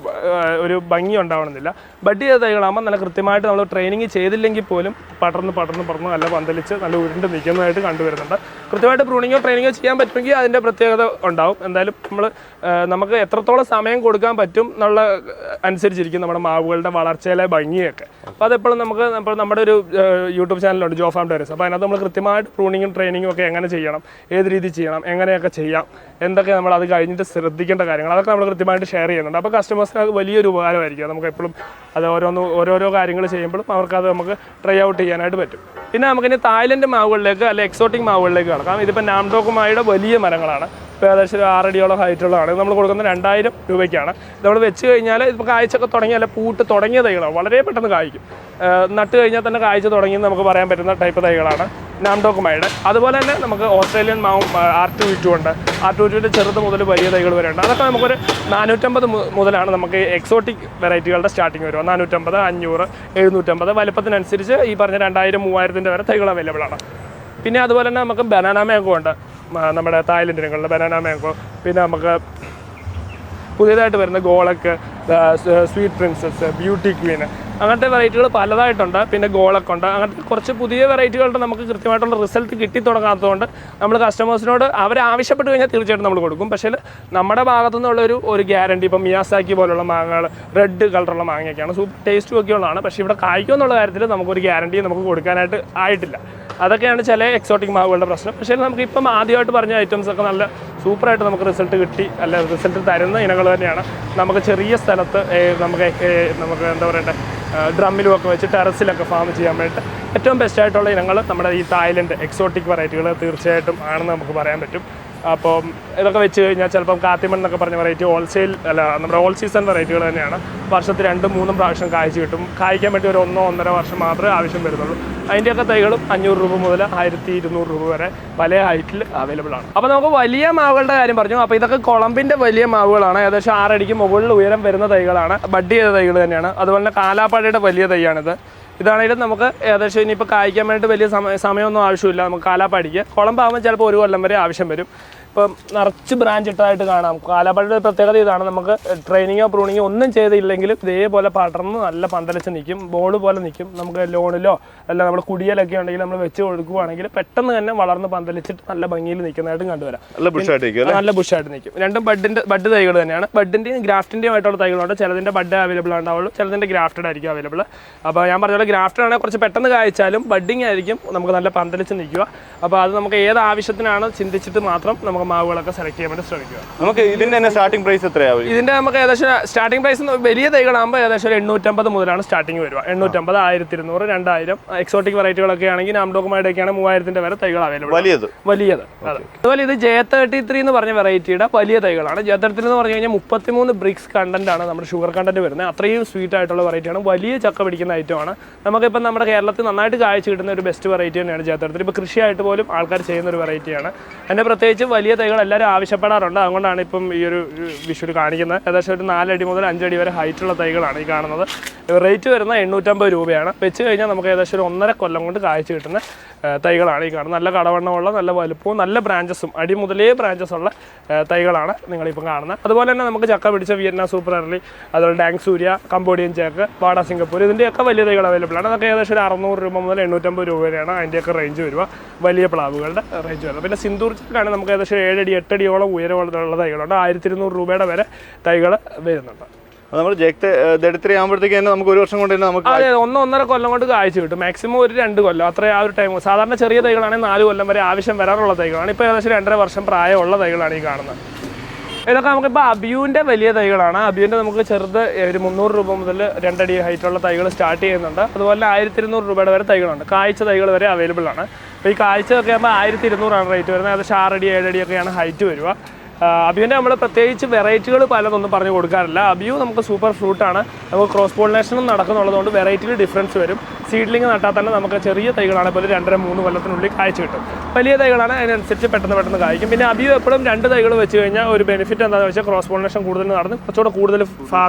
ഒരു ഭംഗി ഉണ്ടാവണമെന്നില്ല. ബഡ് ചെയ്ത തൈകളാകുമ്പോൾ നല്ല കൃത്യമായിട്ട് നമ്മൾ ട്രെയിനിങ് ചെയ്തില്ലെങ്കിൽ പോലും പടർന്ന് നല്ല പന്തലിച്ച് നല്ല ഉരുണ്ട് നിൽക്കുന്നതായിട്ട് കണ്ടുവരുന്നുണ്ട്. കൃത്യമായിട്ട് പ്രൂണിങ്ങോ ട്രെയിനിങ്ങോ ചെയ്യാൻ പറ്റുമെങ്കിൽ അതിൻ്റെ പ്രത്യേകത ഉണ്ടാവും. എന്തായാലും നമുക്ക് എത്രത്തോളം സമയം കൊടുക്കാൻ പറ്റും എന്നുള്ള അനുസരിച്ചിരിക്കും നമ്മുടെ മാവുകളുടെ വളർച്ചയിലെ ഭംഗിയൊക്കെ. അപ്പോൾ അതെപ്പോഴും ഇപ്പോൾ നമ്മുടെ ഒരു യൂട്യൂബ് ചാനലുണ്ട്, ജോ ഫാം ടെറസ്. അപ്പോൾ അതിനകത്ത് നമ്മൾ കൃത്യമായിട്ട് പ്രൂണിങ്ങും ട്രെയിനിങ്ങും ഒക്കെ എങ്ങനെ ചെയ്യണം, ഏത് രീതി ചെയ്യണം, എങ്ങനെയൊക്കെ ചെയ്യാം, എന്തൊക്കെ നമ്മൾ അത് കഴിഞ്ഞിട്ട് ശ്രദ്ധിക്കേണ്ട കാര്യങ്ങൾ അതൊക്കെ നമ്മൾ കൃത്യമായിട്ട് ഷെയർ ചെയ്യുന്നുണ്ട്. അപ്പോൾ കസ്റ്റമേഴ്സിന് അത് വലിയൊരു ഉപകാരമായിരിക്കും. നമുക്ക് എപ്പോഴും അത് ഓരോരോ കാര്യങ്ങൾ ചെയ്യുമ്പോഴും അവർക്കത് നമുക്ക് ട്രൈ ഔട്ട് ചെയ്യാനായിട്ട് പറ്റും. പിന്നെ നമുക്കിനി തായ്ലൻഡ് മാവുകളിലേക്ക് അല്ലെ എക്സോട്ടിക് മാവുകളിലേക്ക് കിടക്കാം. ഇതിപ്പോൾ നാംഡോക്കുമായുടെ വലിയ മരങ്ങളാണ്. ഇപ്പോൾ ഏകദേശം ഒരു 6 അടിയോളം ഹൈറ്റുള്ളതാണ്. നമ്മൾ കൊടുക്കുന്നത് 2000 രൂപയ്ക്കാണ്. നമ്മൾ വെച്ച് കഴിഞ്ഞാൽ ഇപ്പോൾ കായ്ച്ചൊക്കെ തുടങ്ങിയ അല്ല പൂട്ട് തുടങ്ങിയ തൈകളാണ്, വളരെ പെട്ടെന്ന് കായ്ക്കും. നട്ട് കഴിഞ്ഞാൽ തന്നെ കായ്ച്ച് തുടങ്ങിയെന്ന് നമുക്ക് പറയാൻ പറ്റുന്ന ടൈപ്പ് തൈകളാണ് നാംഡോക്കുമായുടെ. അതുപോലെ തന്നെ നമുക്ക് ഓസ്ട്രേലിയൻ മാവും R2V2 ഉണ്ട്. R2V2 ചെറുത് മുതൽ വലിയ തൈകൾ വരെ ഉണ്ട്. അതൊക്കെ നമുക്കൊരു 450 മുതലാണ് നമുക്ക് എക്സോട്ടിക് വെറൈറ്റികളുടെ സ്റ്റാർട്ടിങ് വരും. 450, 500, 750 വലുപ്പത്തിനനുസരിച്ച് ഈ പറഞ്ഞ 2000, 3000 വരെ തൈകൾ അവൈലബിൾ ആണ്. പിന്നെ അതുപോലെ തന്നെ നമുക്ക് ബനാന മാംഗോ ഉണ്ട്, നമ്മുടെ തായ്ലൻഡ് ഇനങ്ങളുടെ ബനാന മാംഗോ. പിന്നെ നമുക്ക് പുതിയതായിട്ട് വരുന്ന ഗോളക്ക്, സ്വീറ്റ് പ്രിൻസസ്, ബ്യൂട്ടി ക്വീൻ, അങ്ങനത്തെ വെറൈറ്റികൾ പലതായിട്ടുണ്ട്. പിന്നെ ഗോളൊക്കെ ഉണ്ട്. അങ്ങനത്തെ കുറച്ച് പുതിയ വെറൈറ്റികളുടെ നമുക്ക് കൃത്യമായിട്ടുള്ള റിസൾട്ട് കിട്ടി തുടങ്ങാത്തതുകൊണ്ട് നമ്മൾ കസ്റ്റമേഴ്സിനോട് അവർ ആവശ്യപ്പെട്ട് കഴിഞ്ഞാൽ തീർച്ചയായിട്ടും നമ്മൾ കൊടുക്കും. പക്ഷേ നമ്മുടെ ഭാഗത്തു നിന്നുള്ളൊരു ഗ്യാരണ്ടി, ഇപ്പം മിയാസാക്കി പോലുള്ള മാങ്ങകൾ റെഡ് കളറുള്ള മാങ്ങയൊക്കെയാണ്, സൂപ്പർ ടേസ്റ്റും ഒക്കെ ഉള്ളതാണ്. പക്ഷേ ഇവിടെ കായ്ക്കും എന്നുള്ള കാര്യത്തിൽ നമുക്കൊരു ഗ്യാരണ്ടി നമുക്ക് കൊടുക്കാനായിട്ട് ആയിട്ടില്ല. അതൊക്കെയാണ് ചില എക്സോട്ടിക് മാവുകളുടെ പ്രശ്നം. പക്ഷേ നമുക്കിപ്പം ആദ്യമായിട്ട് പറഞ്ഞ ഐറ്റംസ് ഒക്കെ നല്ല സൂപ്പറായിട്ട് നമുക്ക് റിസൾട്ട് കിട്ടി, അല്ല റിസൾട്ട് തരുന്ന ഇനങ്ങൾ തന്നെയാണ്. നമുക്ക് ചെറിയ സ്ഥലത്ത് നമുക്ക് എന്താ പറയട്ടെ, ഡ്രമ്മിലുമൊക്കെ വെച്ച് ടെറസിലൊക്കെ ഫാം ചെയ്യാൻ വേണ്ടിയിട്ട് ഏറ്റവും ബെസ്റ്റായിട്ടുള്ള ഇനങ്ങൾ നമ്മുടെ ഈ തായ്ലൻഡ് എക്സോട്ടിക് വെറൈറ്റികൾ തീർച്ചയായിട്ടും ആണെന്ന് നമുക്ക് പറയാൻ പറ്റും. അപ്പം ഇതൊക്കെ വെച്ച് കഴിഞ്ഞാൽ ചിലപ്പം കാത്തിമൺ എന്നൊക്കെ പറഞ്ഞ വെറൈറ്റി നമ്മുടെ ഓൾ സീസൺ വെറൈറ്റികൾ തന്നെയാണ്. വർഷത്തിൽ 2-3 പ്രാവശ്യം കായ്ച്ച് കിട്ടും. കായ്ക്കാൻ വേണ്ടി ഒരു 1-1.5 വർഷം മാത്രമേ ആവശ്യം വരുന്നുള്ളൂ. അതിൻ്റെയൊക്കെ തൈകളും 500 രൂപ മുതൽ 1200 രൂപ വരെ പല ഹൈറ്റിൽ അവൈലബിൾ ആണ്. അപ്പോൾ നമുക്ക് വലിയ മാവുകളുടെ കാര്യം പറഞ്ഞു. അപ്പോൾ ഇതൊക്കെ കൊളംബിൻ്റെ വലിയ മാവുകളാണ്. ഏകദേശം 6 അടിക്ക് മുകളിൽ ഉയരം വരുന്ന തൈകളാണ്. ബഡ് ചെയ്ത തൈകൾ തന്നെയാണ്. അതുപോലെ തന്നെ കാലാപ്പാടിയുടെ വലിയ തൈയാണിത്. ഇതാണെങ്കിലും നമുക്ക് ഏകദേശം ഇനിയിപ്പോൾ കായ്ക്കാൻ വേണ്ടിയിട്ട് വലിയ സമയമൊന്നും ആവശ്യമില്ല. നമുക്ക് കാലാപ്പാടിക്ക് കുളമ്പാകുമ്പോൾ ചിലപ്പോൾ 1 കൊല്ലം വരെ ആവശ്യം വരും. ഇപ്പം നിറച്ച് ബ്രാഞ്ച് ഇട്ടതായിട്ട് കാണാം. കാലാപ്പാടിയുടെ പ്രത്യേകത ഇതാണ്, നമുക്ക് ട്രെയിനിങ്ങോ പ്രൂണിങ്ങോ ഒന്നും ചെയ്തില്ലെങ്കിലും ഇതേപോലെ പടർന്ന് നല്ല പന്തലിച്ച് നിൽക്കും, ബോൾ പോലെ നിൽക്കും. നമുക്ക് ലോണിലോ അല്ല നമ്മൾ കുടിയലൊക്കെ ഉണ്ടെങ്കിൽ നമ്മൾ വെച്ച് കൊടുക്കുകയാണെങ്കിൽ പെട്ടെന്ന് തന്നെ വളർന്ന് പന്തലിച്ചിട്ട് നല്ല ഭംഗിയിൽ നിൽക്കുന്നതായിട്ടും കണ്ടുവരാം. നല്ല ബുഷായിട്ട് നിൽക്കും. രണ്ടും ബഡ് തൈകൾ തന്നെയാണ്. ബഡിൻ്റെയും ഗ്രാഫ്റ്റിൻ്റെയും ആയിട്ടുള്ള തൈകളുണ്ട്. ചിലതിൻ്റെ ബഡ് അവൈലബിൾ ഉണ്ടാവുള്ളൂ, ചിലതിൻ്റെ ഗ്രാഫ്റ്റഡ് ആയിരിക്കും അവൈലബിൾ. അപ്പോൾ ഞാൻ പറഞ്ഞ ഗ്രാഫ്റ്റഡ് ആണെങ്കിൽ കുറച്ച് പെട്ടെന്ന് കായ്ച്ചാലും ബഡിങ് ആയിരിക്കും നമുക്ക് നല്ല പന്തലിച്ച് നിൽക്കുക. അപ്പോൾ അത് നമുക്ക് ഏത് ആവശ്യത്തിനാണ് ചിന്തിച്ചിട്ട് മാത്രം നമുക്ക് നമുക്ക് മാവുകളൊക്കെ സെലക്ട് ചെയ്യാൻ വേണ്ടി ശ്രമിക്കുക. നമുക്ക് ഇതിന്റെ തന്നെ സ്റ്റാർട്ടിംഗ് പ്രൈസ് എത്രയാവും? ഇതിന്റെ നമുക്ക് ഏകദേശം സ്റ്റാർട്ടിംഗ് പ്രൈസ് വലിയ തൈകളാകുമ്പോൾ ഏകദേശം ഒരു 850 മുതലാണ് സ്റ്റാർട്ടിംഗ് വരിക. 850, 1200, 2000. എക്സോട്ടിക് വെറൈറ്റികളൊക്കെ ആണെങ്കിൽ നാംഡോക്കുമായിട്ടൊക്കെയാണ് 3000 വരെ തൈകൾ അവൈലബിൾ. വലിയത്. അതെ. അതുപോലെ ഇത് J33 എന്ന് പറഞ്ഞ വെറൈറ്റിയുടെ വലിയ തൈകളാണ്. J33 എന്ന് പറഞ്ഞു കഴിഞ്ഞാൽ 33 ബ്രിക്സ് കണ്ടന്റ് ആണ് നമ്മുടെ ഷുഗർ കണ്ടന്റ് വരുന്നത്. അത്രയും സ്വീറ്റ് ആയിട്ടുള്ള വെറൈറ്റിയാണ്. വലിയ ചക്ക പിടിക്കുന്ന ഐറ്റമാണ്. നമുക്കിപ്പോൾ നമ്മുടെ കേരളത്തിൽ നന്നായിട്ട് കാഴ്ച കിട്ടുന്ന ഒരു ബെസ്റ്റ് വെറൈറ്റി തന്നെയാണ് J33. ഇപ്പോൾ കൃഷിയായിട്ട് പോലും ആൾക്കാർ ചെയ്യുന്ന ഒരു വെറൈറ്റിയാണ്. അതിൻ്റെ പ്രത്യേകിച്ച് വലിയ തൈകൾ എല്ലാവരും ആവശ്യപ്പെടാറുണ്ട്. അതുകൊണ്ടാണ് ഇപ്പം ഈ ഒരു വിഷുവിൽ കാണിക്കുന്നത്. ഏകദേശം ഒരു 4 അടി മുതൽ 5 അടി വരെ ഹൈറ്റുള്ള തൈകളാണ് ഈ കാണുന്നത്. റേറ്റ് വരുന്ന 850 രൂപയാണ്. വെച്ച് കഴിഞ്ഞാൽ നമുക്ക് ഏകദേശം ഒരു 1.5 കൊല്ലം കൊണ്ട് കാഴ്ച കിട്ടുന്ന തൈകളാണ് ഈ കാണുന്നത്. നല്ല കടവണ്ണമുള്ള, നല്ല വലുപ്പവും നല്ല ബ്രാഞ്ചസും, അടി മുതലേ ബ്രാഞ്ചസ് ഉള്ള തൈകളാണ് നിങ്ങളിപ്പം കാണുന്നത്. അതുപോലെ തന്നെ നമുക്ക് ചക്ക പിടിച്ച വിയറ്റ്നാം സൂപ്പർ എർലി, അതുപോലെ ഡാങ് സൂര്യ, കംബോഡിയൻ ചേക്ക്, വാഡ സിംഗപ്പൂർ, ഇതിൻ്റെയൊക്കെ വലിയ തൈകൾ അവൈലബിൾ ആണ്. അതൊക്കെ ഏകദേശം ഒരു 600 രൂപ മുതൽ 850 രൂപ വരെയാണ് അതിൻ്റെയൊക്കെ റേഞ്ച് വരിക, വലിയ പ്ലാവുകളുടെ റേഞ്ച് വരുന്നത്. പിന്നെ സിന്ദൂർ ചക്കാണ് നമുക്ക് ഏകദേശം 7 അടി 8 അടിയോളം ഉയരമുള്ള തൈകളുണ്ട്. 1200 രൂപയുടെ വരെ തൈകൾ വരുന്നുണ്ട്. നമ്മൾ J33 ആകുമ്പോഴത്തേക്ക് തന്നെ നമുക്ക് 1 വർഷം കൊണ്ട് തന്നെ നമുക്ക് 1.5 കൊല്ലം കൊണ്ട് കാഴ്ച കിട്ടും. മാക്സിമം ഒരു 2 കൊല്ലം, അത്ര ആ ഒരു ടൈം. സാധാരണ ചെറിയ തൈകളാണെങ്കിൽ 4 കൊല്ലം വരെ ആവശ്യം വരാറുള്ള തൈകളാണ്. ഇപ്പോൾ ഏകദേശം 2.5 വർഷം പ്രായമുള്ള തൈകളാണ് ഈ കാണുന്നത്. ഇതൊക്കെ നമുക്കിപ്പോൾ അബിയൂൻ്റെ വലിയ തൈകളാണ്. അബിയൂൻ്റെ നമുക്ക് ചെറുത് ഒരു 300 രൂപ മുതൽ 2 അടി ഹൈറ്റുള്ള തൈകൾ സ്റ്റാർട്ട് ചെയ്യുന്നുണ്ട്. അതുപോലെ 1200 രൂപയുടെ വരെ തൈകളുണ്ട്. കാഴ്ച തൈകൾ വരെ അവൈലബിൾ ആണ്. അപ്പോൾ ഈ കാഴ്ചയൊക്കെ ആകുമ്പോൾ 1200 റേറ്റ് വരുന്നത്. ഏകദേശം 6 അടി 7 അടിയൊക്കെയാണ് ഹൈറ്റ് വരിക. അബിയൂൻ്റെ നമ്മൾ പ്രത്യേകിച്ച് വെറൈറ്റികൾ പലതൊന്നും പറഞ്ഞു കൊടുക്കാറില്ല. അബിയു നമുക്ക് സൂപ്പർ ഫ്രൂട്ടാണ്. നമുക്ക് ക്രോസ് പോളിനേഷനും നടക്കുന്നുള്ളതുകൊണ്ട് വെറൈറ്റിയിൽ ഡിഫറൻസ് വരും. സീഡ്ലിംഗ് നട്ടാൽ തന്നെ നമുക്ക് ചെറിയ തൈകളാണ് പോലും 2.5-3 കൊല്ലത്തിനുള്ളിൽ കാഴ്ച കിട്ടും. വലിയ തൈകളാണ് അതിനനുസരിച്ച് പെട്ടെന്ന് കായ്ക്കും. പിന്നെ അബിയു എപ്പോഴും 2 തൈകൾ വെച്ച് കഴിഞ്ഞാൽ ഒരു ബെനിഫിറ്റ് എന്താണെന്ന് വെച്ചാൽ ക്രോസ് പോളിനേഷൻ കൂടുതൽ നടന്ന് കുറച്ചുകൂടെ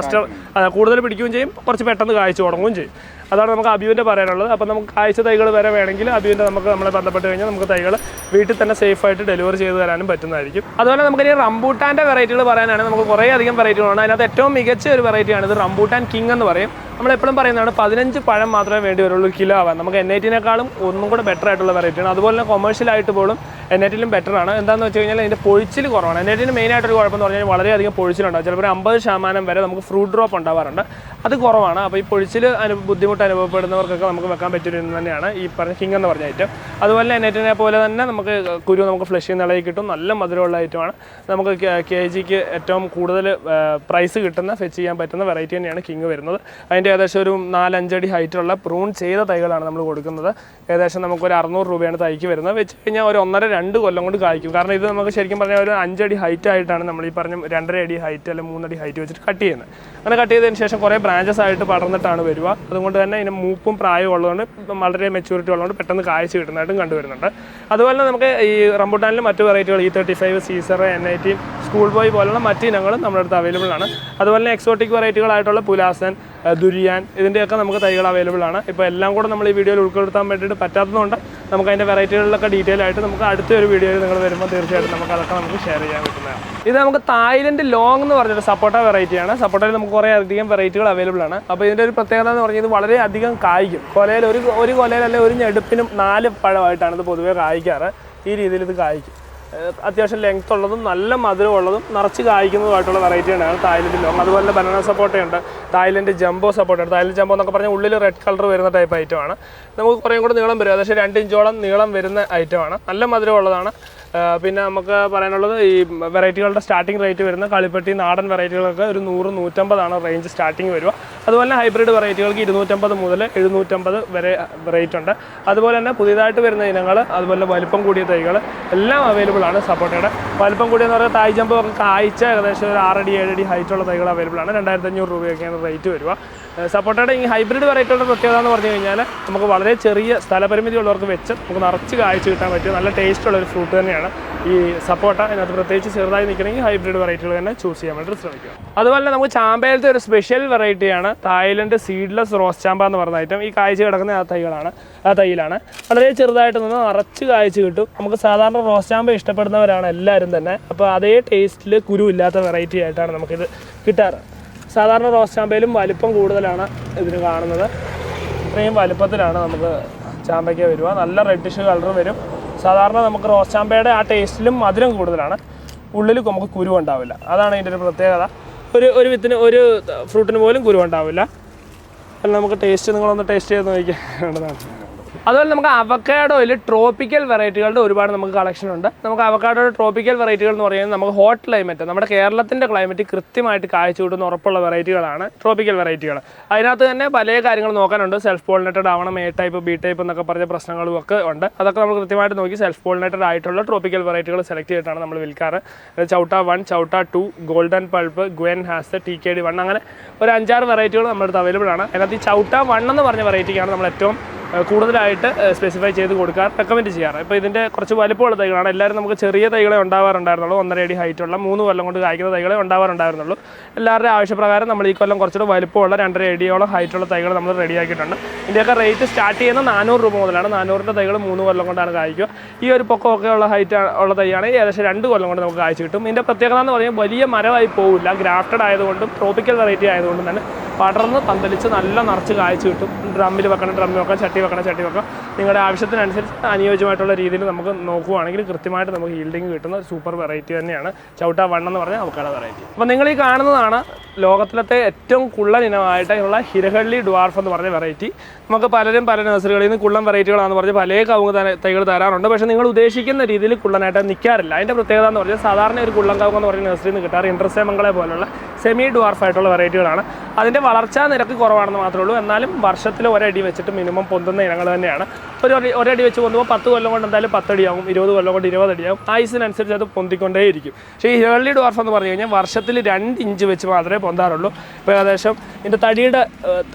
കൂടുതൽ പിടിക്കുകയും ചെയ്യും, കുറച്ച് പെട്ടെന്ന് കായ്ച്ചു തുടങ്ങുകയും ചെയ്യും. അതാണ് നമുക്ക് അബിയൂൻ്റെ പറയാനുള്ളത്. അപ്പോൾ നമുക്ക് കാഴ്ച തൈകൾ വരെ വേണമെങ്കിൽ അബിയൂൻ്റെ നമ്മളെ ബന്ധപ്പെട്ട് കഴിഞ്ഞാൽ നമുക്ക് തൈകൾ വീട്ടിൽ തന്നെ സേഫായിട്ട് ഡെലിവറി ചെയ്ത് തരാനും പറ്റുന്നതായിരിക്കും. അതുപോലെ നമുക്കിനി റംബൂട്ടാൻ്റെ വെറൈറ്റികൾ പറയാനാണെങ്കിൽ നമുക്ക് കുറേ അധികം വെറൈറ്റികളാണ്. അതിനകത്ത് ഏറ്റവും മികച്ച ഒരു വെറൈറ്റിയാണ് ഇത് റംബൂട്ടാൻ കിങ് എന്ന് പറയും. നമ്മളെപ്പോഴും പറയുന്നതാണ് 15 പഴം മാത്രമേ വേണ്ടി വരുള്ളൂ കിലോ ആവാൻ. നമുക്ക് NIT-നേക്കാളും ഒന്നും കൂടെ ബെറ്റർ ആയിട്ടുള്ള വെറൈറ്റിയാണ്. അതുപോലെ തന്നെ കൊമേഴ്ഷ്യലായിട്ട് പോലും NIT-ലും ബെറ്ററാണ്. എന്താണെന്ന് വെച്ച് കഴിഞ്ഞാൽ അതിൻ്റെ പൊഴിച്ചിൽ കുറവാണ്. NIT-ന് മെയിനായിട്ടൊരു കുഴപ്പമെന്ന് പറഞ്ഞാൽ വളരെയധികം പൊഴിച്ചിലുണ്ടാവും. ചിലപ്പോൾ 50% വരെ നമുക്ക് ഫ്രൂട്ട് ഡ്രോപ്പ് ഉണ്ടാവാറുണ്ട്. അത് കുറവാണ്. അപ്പോൾ ഈ പൊഴിച്ചിൽ ബുദ്ധിമുട്ട് അനുഭവപ്പെടുന്നവർക്കൊക്കെ നമുക്ക് വെക്കാൻ പറ്റിയൊരു തന്നെയാണ് ഈ പറഞ്ഞ കിങ് എന്ന് പറഞ്ഞ ഐറ്റം. അതുപോലെ NIT-നെ പോലെ തന്നെ നമുക്ക് കുരു നമുക്ക് ഫ്ലഷ് ചെയ്യുന്ന ഇളകി കിട്ടും. നല്ല മധുരമുള്ള ഐറ്റമാണ്. നമുക്ക് kgക്ക് ഏറ്റവും കൂടുതൽ പ്രൈസ് കിട്ടുന്ന ഫെച്ച് ചെയ്യാൻ പറ്റുന്ന വെറൈറ്റി തന്നെയാണ് കിങ് വരുന്നത്. അതിൻ്റെ ഏകദേശം ഒരു 4-5 അടി ഹൈറ്റുള്ള പ്രൂൺ ചെയ്ത തൈകളാണ് നമ്മൾ കൊടുക്കുന്നത്. ഏകദേശം നമുക്കൊരു 600 രൂപയാണ് തൈക്ക് വരുന്നത്. വെച്ച് കഴിഞ്ഞാൽ ഒരു 1.5-2 കൊല്ലം കൊണ്ട് കായ്ക്കും. കാരണം ഇത് നമുക്ക് ശരിക്കും പറഞ്ഞാൽ ഒരു 5 അടി ഹൈറ്റ് ആയിട്ടാണ് നമ്മൾ ഈ പറഞ്ഞ 2.5 അടി ഹൈറ്റ് അല്ലെങ്കിൽ 3 അടി ഹൈറ്റ് വെച്ചിട്ട് കട്ട് ചെയ്യുന്നത്. അങ്ങനെ കട്ട് ചെയ്തതിന് ശേഷം കുറേ ബ്രാഞ്ചസ് ആയിട്ട് പടർന്നിട്ടാണ് വരിക. അതുകൊണ്ട് തന്നെ ഇതിന് മൂപ്പും പ്രായവും ഉള്ളതുകൊണ്ട് വളരെ മെച്യൂരിറ്റി ഉള്ളതുകൊണ്ട് പെട്ടെന്ന് കാഴ്ച കിട്ടുന്നതായിട്ടും കണ്ടുവരുന്നുണ്ട്. അതുപോലെ നമുക്ക് ഈ റംബൂട്ടാനിൽ മറ്റു വെറൈറ്റികൾ E35, Caesar, NIT, school boy പോലുള്ള മറ്റ് ഇനങ്ങളും നമ്മുടെ അടുത്ത് അവൈലബിൾ ആണ്. അതുപോലെ തന്നെ എക്സോട്ടിക് വെറൈറ്റികളായിട്ടുള്ള പുലാസൻ, ദുരിയാൻ, ഇതിൻ്റെയൊക്കെ നമുക്ക് തൈകൾ അവൈലബിൾ ആണ്. ഇപ്പോൾ എല്ലാം കൂടെ നമ്മൾ ഈ വീഡിയോയിൽ ഉൾപ്പെടുത്താൻ വേണ്ടിയിട്ട് പറ്റാത്തതുകൊണ്ട് നമുക്ക് അതിൻ്റെ വെറൈറ്റികളിലൊക്കെ ഡീറ്റെയിൽ ആയിട്ട് നമുക്ക് അടുത്തൊരു വീഡിയോയിൽ നിങ്ങൾ വരുമ്പോൾ തീർച്ചയായിട്ടും നമുക്ക് അതൊക്കെ നമുക്ക് ഷെയർ ചെയ്യാൻ പറ്റുന്നതാണ്. ഇത് നമുക്ക് തായ്ലൻഡ് ലോങ് എന്ന് പറഞ്ഞൊരു സപ്പോട്ട വെറൈറ്റിയാണ്. സപ്പോട്ടയിൽ നമുക്ക് കുറേ അധികം വെറൈറ്റികൾ അവൈലബിൾ ആണ്. അപ്പോൾ ഇതിൻ്റെ ഒരു പ്രത്യേകത എന്ന് പറഞ്ഞാൽ ഇത് വളരെ അധികം കായ്ക്കും. കൊലയിൽ ഒരു കൊലയിലല്ലേ ഒരു ഞെടുപ്പിനും 4 പഴമായിട്ടാണ് ഇത് പൊതുവേ കായ്ക്കാറ്. ഈ രീതിയിൽ ഇത് കായ്ക്കും. അത്യാവശ്യം ലെങ്ത് ഉള്ളതും നല്ല മധുരമുള്ളതും നിറച്ച് കായ്ക്കുന്നതുമായിട്ടുള്ള വെറൈറ്റിയാണ് തായ്ലൻഡ് ലോങ്. അതുപോലെ ബനാന സപ്പോട്ടയുണ്ട്, തായ്ലൻഡ് ജംബോ സപ്പോട്ടയുണ്ട്. തായ്ലൻഡ് ജംബോ എന്നൊക്കെ പറഞ്ഞാൽ ഉള്ളിൽ റെഡ് കളർ വരുന്ന ടൈപ്പ് ഐറ്റമാണ്. നമുക്ക് കുറേ കൂടെ നീളം വരും. ഏകദേശം 2 ഇഞ്ചോളം നീളം വരുന്ന ഐറ്റമാണ്. നല്ല മധുരമുള്ളതാണ്. പിന്നെ നമുക്ക് പറയാനുള്ളത് ഈ വെറൈറ്റികളുടെ സ്റ്റാർട്ടിംഗ് റേറ്റ് വരുന്ന കളിപ്പെട്ടി നാടൻ വെറൈറ്റികളൊക്കെ ഒരു 100-150 റേഞ്ച് സ്റ്റാർട്ടിംഗ് വരിക. അതുപോലെ തന്നെ ഹൈബ്രിഡ് വെറൈറ്റികൾക്ക് 250 മുതൽ 750 വരെ റേറ്റ് ഉണ്ട്. അതുപോലെ തന്നെ പുതിയതായിട്ട് വരുന്ന ഇനങ്ങൾ, അതുപോലെ വലിപ്പം കൂടിയ തൈകൾ എല്ലാം അവൈലബിൾ ആണ്. സപ്പോട്ടയുടെ വലിപ്പം കൂടിയെന്ന് പറഞ്ഞാൽ തായ് ജംബോ ഒക്കെ കായ്ച്ച ഏകദേശം ഒരു 6 അടി 7 അടി ഹൈറ്റുള്ള തൈകൾ അവൈലബിൾ ആണ്. 2500 രൂപയൊക്കെയാണ് റേറ്റ് വരിക. സപ്പോട്ടയുടെ ഈ ഹൈബ്രിഡ് വെറൈറ്റികളുടെ പ്രത്യേകത എന്ന് പറഞ്ഞു കഴിഞ്ഞാൽ നമുക്ക് വളരെ ചെറിയ സ്ഥലപരിമിതി ഉള്ളവർക്ക് വെച്ച് നമുക്ക് നിറച്ച് കായ്ച്ച കിട്ടാൻ പറ്റിയ നല്ല ടേസ്റ്റുള്ള ഒരു ഫ്രൂട്ട് തന്നെയാണ് ഈ സപ്പോട്ട. അതിനകത്ത് പ്രത്യേകിച്ച് ചെറുതായി നിൽക്കണമെങ്കിൽ ഹൈബ്രിഡ് വെറൈറ്റികൾ തന്നെ ചൂസ് ചെയ്യാൻ വേണ്ടി ശ്രമിക്കുക. അതുപോലെ തന്നെ നമുക്ക് ചാമ്പയിലത്തെ ഒരു സ്പെഷ്യൽ വെറൈറ്റിയാണ് തായ്ലൻഡ് സീഡ്ലെസ് റോസ് ചാമ്പ എന്ന് പറഞ്ഞ ഐറ്റം. ഈ കായ്ച്ച കിടക്കുന്ന ആ തൈയിലാണ് വളരെ ചെറുതായിട്ട് നിന്ന് നിറച്ച് കായ്ച്ച് കിട്ടും. നമുക്ക് സാധാരണ റോസ് ചാമ്പ ഇഷ്ടപ്പെടുന്നവരാണ് എല്ലാവരും തന്നെ. അപ്പോൾ അതേ ടേസ്റ്റിൽ കുരു ഇല്ലാത്ത വെറൈറ്റി ആയിട്ടാണ് നമുക്കിത് കിട്ടാറ്. സാധാരണ റോസ് ചാമ്പയിലും വലിപ്പം കൂടുതലാണ് ഇതിന് കാണുന്നത്. ഇത്രയും വലിപ്പത്തിലാണ് നമുക്ക് ചാമ്പയ്ക്ക വരിക. നല്ല റെഡിഷ് കളർ വരും. സാധാരണ നമുക്ക് റോസ് ചാമ്പയുടെ ആ ടേസ്റ്റിലും മധുരം കൂടുതലാണ്. ഉള്ളിൽ നമുക്ക് കുരു ഉണ്ടാവില്ല. അതാണ് ഇതിൻ്റെ ഒരു പ്രത്യേകത. ഒരു വിത്തിന് ഒരു ഫ്രൂട്ടിന് പോലും കുരു ഉണ്ടാവില്ല. അല്ല നമുക്ക് ടേസ്റ്റ് നിങ്ങളൊന്ന് ടേസ്റ്റ് ചെയ്ത് നോക്കിക്കേണ്ടതാണ്. അതുപോലെ നമുക്ക് അവക്കാഡോയിൽ ട്രോപ്പിക്കൽ വെറൈറ്റികളുടെ ഒരുപാട് നമുക്ക് കളക്ഷൻ ഉണ്ട്. നമുക്ക് അവക്കാഡോയുടെ ട്രോപ്പിക്കൽ വെറൈറ്റികൾ എന്ന് പറയുന്നത് നമുക്ക് ഹോട്ട് ക്ലൈമറ്റ്, നമ്മുടെ കേരളത്തിൻ്റെ ക്ലൈമറ്റ് കൃത്യമായിട്ട് കാഴ്ച കിട്ടുന്ന ഉറപ്പുള്ള വെറൈറ്റികളാണ് ട്രോപ്പിക്കൽ വെറൈറ്റികൾ. അതിനകത്ത് തന്നെ പല കാര്യങ്ങൾ നോക്കാനുണ്ട്. സെൽഫ് പോളിനേറ്റഡ് ആവണം, എ ടൈപ്പ് ബി ടൈപ്പ് എന്നൊക്കെ പറഞ്ഞ പ്രശ്നങ്ങളും ഒക്കെ ഉണ്ട്. അതൊക്കെ നമ്മൾ കൃത്യമായിട്ട് നോക്കി സെൽഫ് പോളിനേറ്റഡ് ആയിട്ടുള്ള ട്രോപ്പിക്കൽ വെറൈറ്റികൾ സെലക്ട് ചെയ്തിട്ടാണ് നമ്മൾ വിൽക്കാറ്. ചൗട്ട 1, ചൗട്ട 2, golden pulp, Gwen has, TKD1 അങ്ങനെ ഒരു 5-6 വെറൈറ്റികൾ നമ്മുടെ അടുത്ത് അവൈലബിൾ ആണ്. അതിനകത്ത് ഈ ചൗട്ട 1 എന്ന് പറഞ്ഞ വെറൈറ്റിക്കാണ് നമ്മൾ ഏറ്റവും കൂടുതലായിട്ട് സ്പെസിഫൈ ചെയ്ത് കൊടുക്കാൻ റെക്കമെൻഡ് ചെയ്യാറ്. ഇപ്പോൾ ഇതിൻ്റെ കുറച്ച് വലുപ്പമുള്ള തൈകളാണ്. എല്ലാവരും നമുക്ക് ചെറിയ തൈകളെ ഉണ്ടാവാറുണ്ടായിരുന്നുള്ളൂ, 1.5 അടി ഹൈറ്റുള്ള 3 കൊല്ലം കൊണ്ട് കായ്ക്കുന്ന തൈകളെ ഉണ്ടാവാറുണ്ടായിരുന്നുള്ളൂ. എല്ലാവരുടെ ആവശ്യപ്രകാരം നമ്മൾ ഈ കൊല്ലം കുറച്ചുകൂടെ വലുപ്പമുള്ള 2.5 അടിയോളം ഹൈറ്റുള്ള തൈകൾ നമ്മൾ റെഡിയാക്കിയിട്ടുണ്ട്. ഇതിൻ്റെയൊക്കെ റേറ്റ് സ്റ്റാർട്ട് ചെയ്യുന്നത് 400 രൂപ മുതലാണ്. 400-ൻ്റെ തൈകൾ 3 കൊല്ലം കൊണ്ടാണ് കായ്ക്കുക. ഈ ഒരു പൊക്കമൊക്കെ ഉള്ള ഹൈറ്റ് ഉള്ള തൈയാണ് ഏകദേശം 2 കൊല്ലം കൊണ്ട് നമുക്ക് കായ്ച്ചു കിട്ടും. ഇതിൻ്റെ പ്രത്യേകത എന്ന് പറയുമ്പോൾ വലിയ മരമായി പോകില്ല. ഗ്രാഫ്റ്റഡ് ആയതുകൊണ്ടും ട്രോപ്പിക്കൽ വെറൈറ്റി ആയതുകൊണ്ടും തന്നെ പടർന്ന് പന്തലിച്ച് നല്ല നിറച്ച് കായ്ച്ചു കിട്ടും. ഡ്രമ്മിൽ വെക്കണം, ഡ്രമ്മിൽ വെക്കാം, ചട്ടി വെക്കണം, ചട്ടി വെക്കാം. നിങ്ങളുടെ ആവശ്യത്തിനനുസരിച്ച് അനുയോജ്യമായിട്ടുള്ള രീതിയിൽ നമുക്ക് നോക്കുകയാണെങ്കിൽ കൃത്യമായിട്ട് നമുക്ക് ഹീൽഡിങ് കിട്ടുന്ന ഒരു സൂപ്പർ വെറൈറ്റി തന്നെയാണ് ചൗട്ട 1 എന്ന് പറഞ്ഞാൽ അവക്കാഡോ വെറൈറ്റി. അപ്പോൾ നിങ്ങൾ ഈ കാണുന്നതാണ് ലോകത്തിലത്തെ ഏറ്റവും കുള്ളൻ ഇനമായിട്ടുള്ള ഹിരഹള്ളി ഡ്വാർഫ് എന്ന് പറഞ്ഞ വെറൈറ്റി. നമുക്ക് പലരും പല നഴ്സറികളിൽ നിന്ന് കുള്ളൻ വെറൈറ്റികളാണെന്ന് പറഞ്ഞ് പല കവുങ്ങ് തൈകൾ തരാറുണ്ട്. പക്ഷേ നിങ്ങൾ ഉദ്ദേശിക്കുന്ന രീതിയിൽ കുള്ളനായിട്ട് നിൽക്കാറില്ല. അതിൻ്റെ പ്രത്യേകത എന്ന് പറഞ്ഞാൽ സാധാരണ ഒരു കുള്ളൻ കവുങ്ങ് എന്ന് പറഞ്ഞ നഴ്സറിയിൽ നിന്ന് കിട്ടാറ് ഇൻട്രസേമംഗളെ പോലുള്ള സെമി ഡ്വാർഫ് ആയിട്ടുള്ള വെറൈറ്റികളാണ്. അതിൻ്റെ വളർച്ചാ നിരക്ക് കുറവാണെന്ന് മാത്രമേ ഉള്ളൂ. എന്നാലും വർഷത്തിൽ ഒരടി വെച്ചിട്ട് മിനിമം പൊന്തുന്ന ഇനങ്ങൾ തന്നെയാണ്. ഒരടി വെച്ച് പൊന്തുമ്പോൾ 10 കൊല്ലം കൊണ്ട് എന്തായാലും 10 അടിയാകും, 20 കൊല്ലം കൊണ്ട് 20 അടിയാകും. ആയുസിനനുസരിച്ച് അത് പൊന്തിക്കൊണ്ടേയിരിക്കും. പക്ഷേ ഈ ഹിരഹള്ളി ഡ്വാർഫ് എന്ന് പറഞ്ഞു കഴിഞ്ഞാൽ വർഷത്തിൽ 2 ഇഞ്ച് വെച്ച് മാത്രമേ പൊന്താറുള്ളൂ. ഇപ്പോൾ ഏകദേശം ഇതിൻ്റെ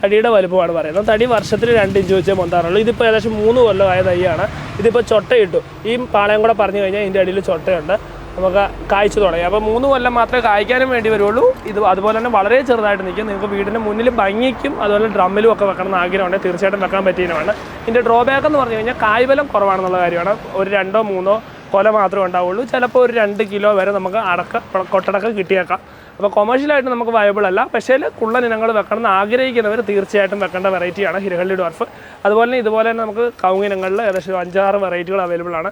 തടിയുടെ വലുപ്പമാണ് പറയുന്നത്. തടി വർഷത്തിൽ 2 ഇഞ്ച് വെച്ചേ പൊന്താറുള്ളൂ. ഇതിപ്പോൾ ഏകദേശം 3 കൊല്ലമായ തൈയാണ്. ഇതിപ്പോൾ ചൊട്ടയിട്ടു. ഈ പാളയം കൂടെ പറഞ്ഞു കഴിഞ്ഞാൽ ഇതിൻ്റെ അടിയിൽ ചൊട്ടയുണ്ട്. നമുക്ക് കായ്ച്ചു തുടങ്ങി. അപ്പോൾ 3 കൊല്ലം മാത്രമേ കായ്ക്കാനും വേണ്ടി വരുള്ളൂ. ഇത് അതുപോലെ തന്നെ വളരെ ചെറുതായിട്ട് നിൽക്കും. നിങ്ങൾക്ക് വീടിന് മുന്നിൽ ഭംഗിക്കും അതുപോലെ ഡ്രമ്മിലും ഒക്കെ വെക്കണം എന്ന് ആഗ്രഹമുണ്ടെങ്കിൽ തീർച്ചയായിട്ടും വെക്കാൻ പറ്റിയതാണ്. ഇതിൻ്റെ ഡ്രോബാക്ക് എന്ന് പറഞ്ഞു കഴിഞ്ഞാൽ കായ്ബലം കുറവാണെന്നുള്ള കാര്യമാണ്. ഒരു 2-3 കൊല മാത്രമേ ഉണ്ടാവുള്ളൂ. ചിലപ്പോൾ ഒരു 2 കിലോ വരെ നമുക്ക് കൊട്ടടക്കം കിട്ടിയേക്കാം. അപ്പോൾ കൊമേഴ്ഷ്യലായിട്ട് നമുക്ക് വയബിൾ അല്ല. പക്ഷേ കുള്ളൻ ഇനങ്ങൾ വെക്കണം എന്ന് ആഗ്രഹിക്കുന്നവർ തീർച്ചയായിട്ടും വെക്കേണ്ട വെറൈറ്റിയാണ് ഹിരഹള്ളി ഡ്വാർഫ്. അതുപോലെ തന്നെ ഇതുപോലെ തന്നെ നമുക്ക് കവുങ്ങിനങ്ങളിൽ ഏകദേശം 5-6 വെറൈറ്റികൾ അവൈലബിൾ ആണ്.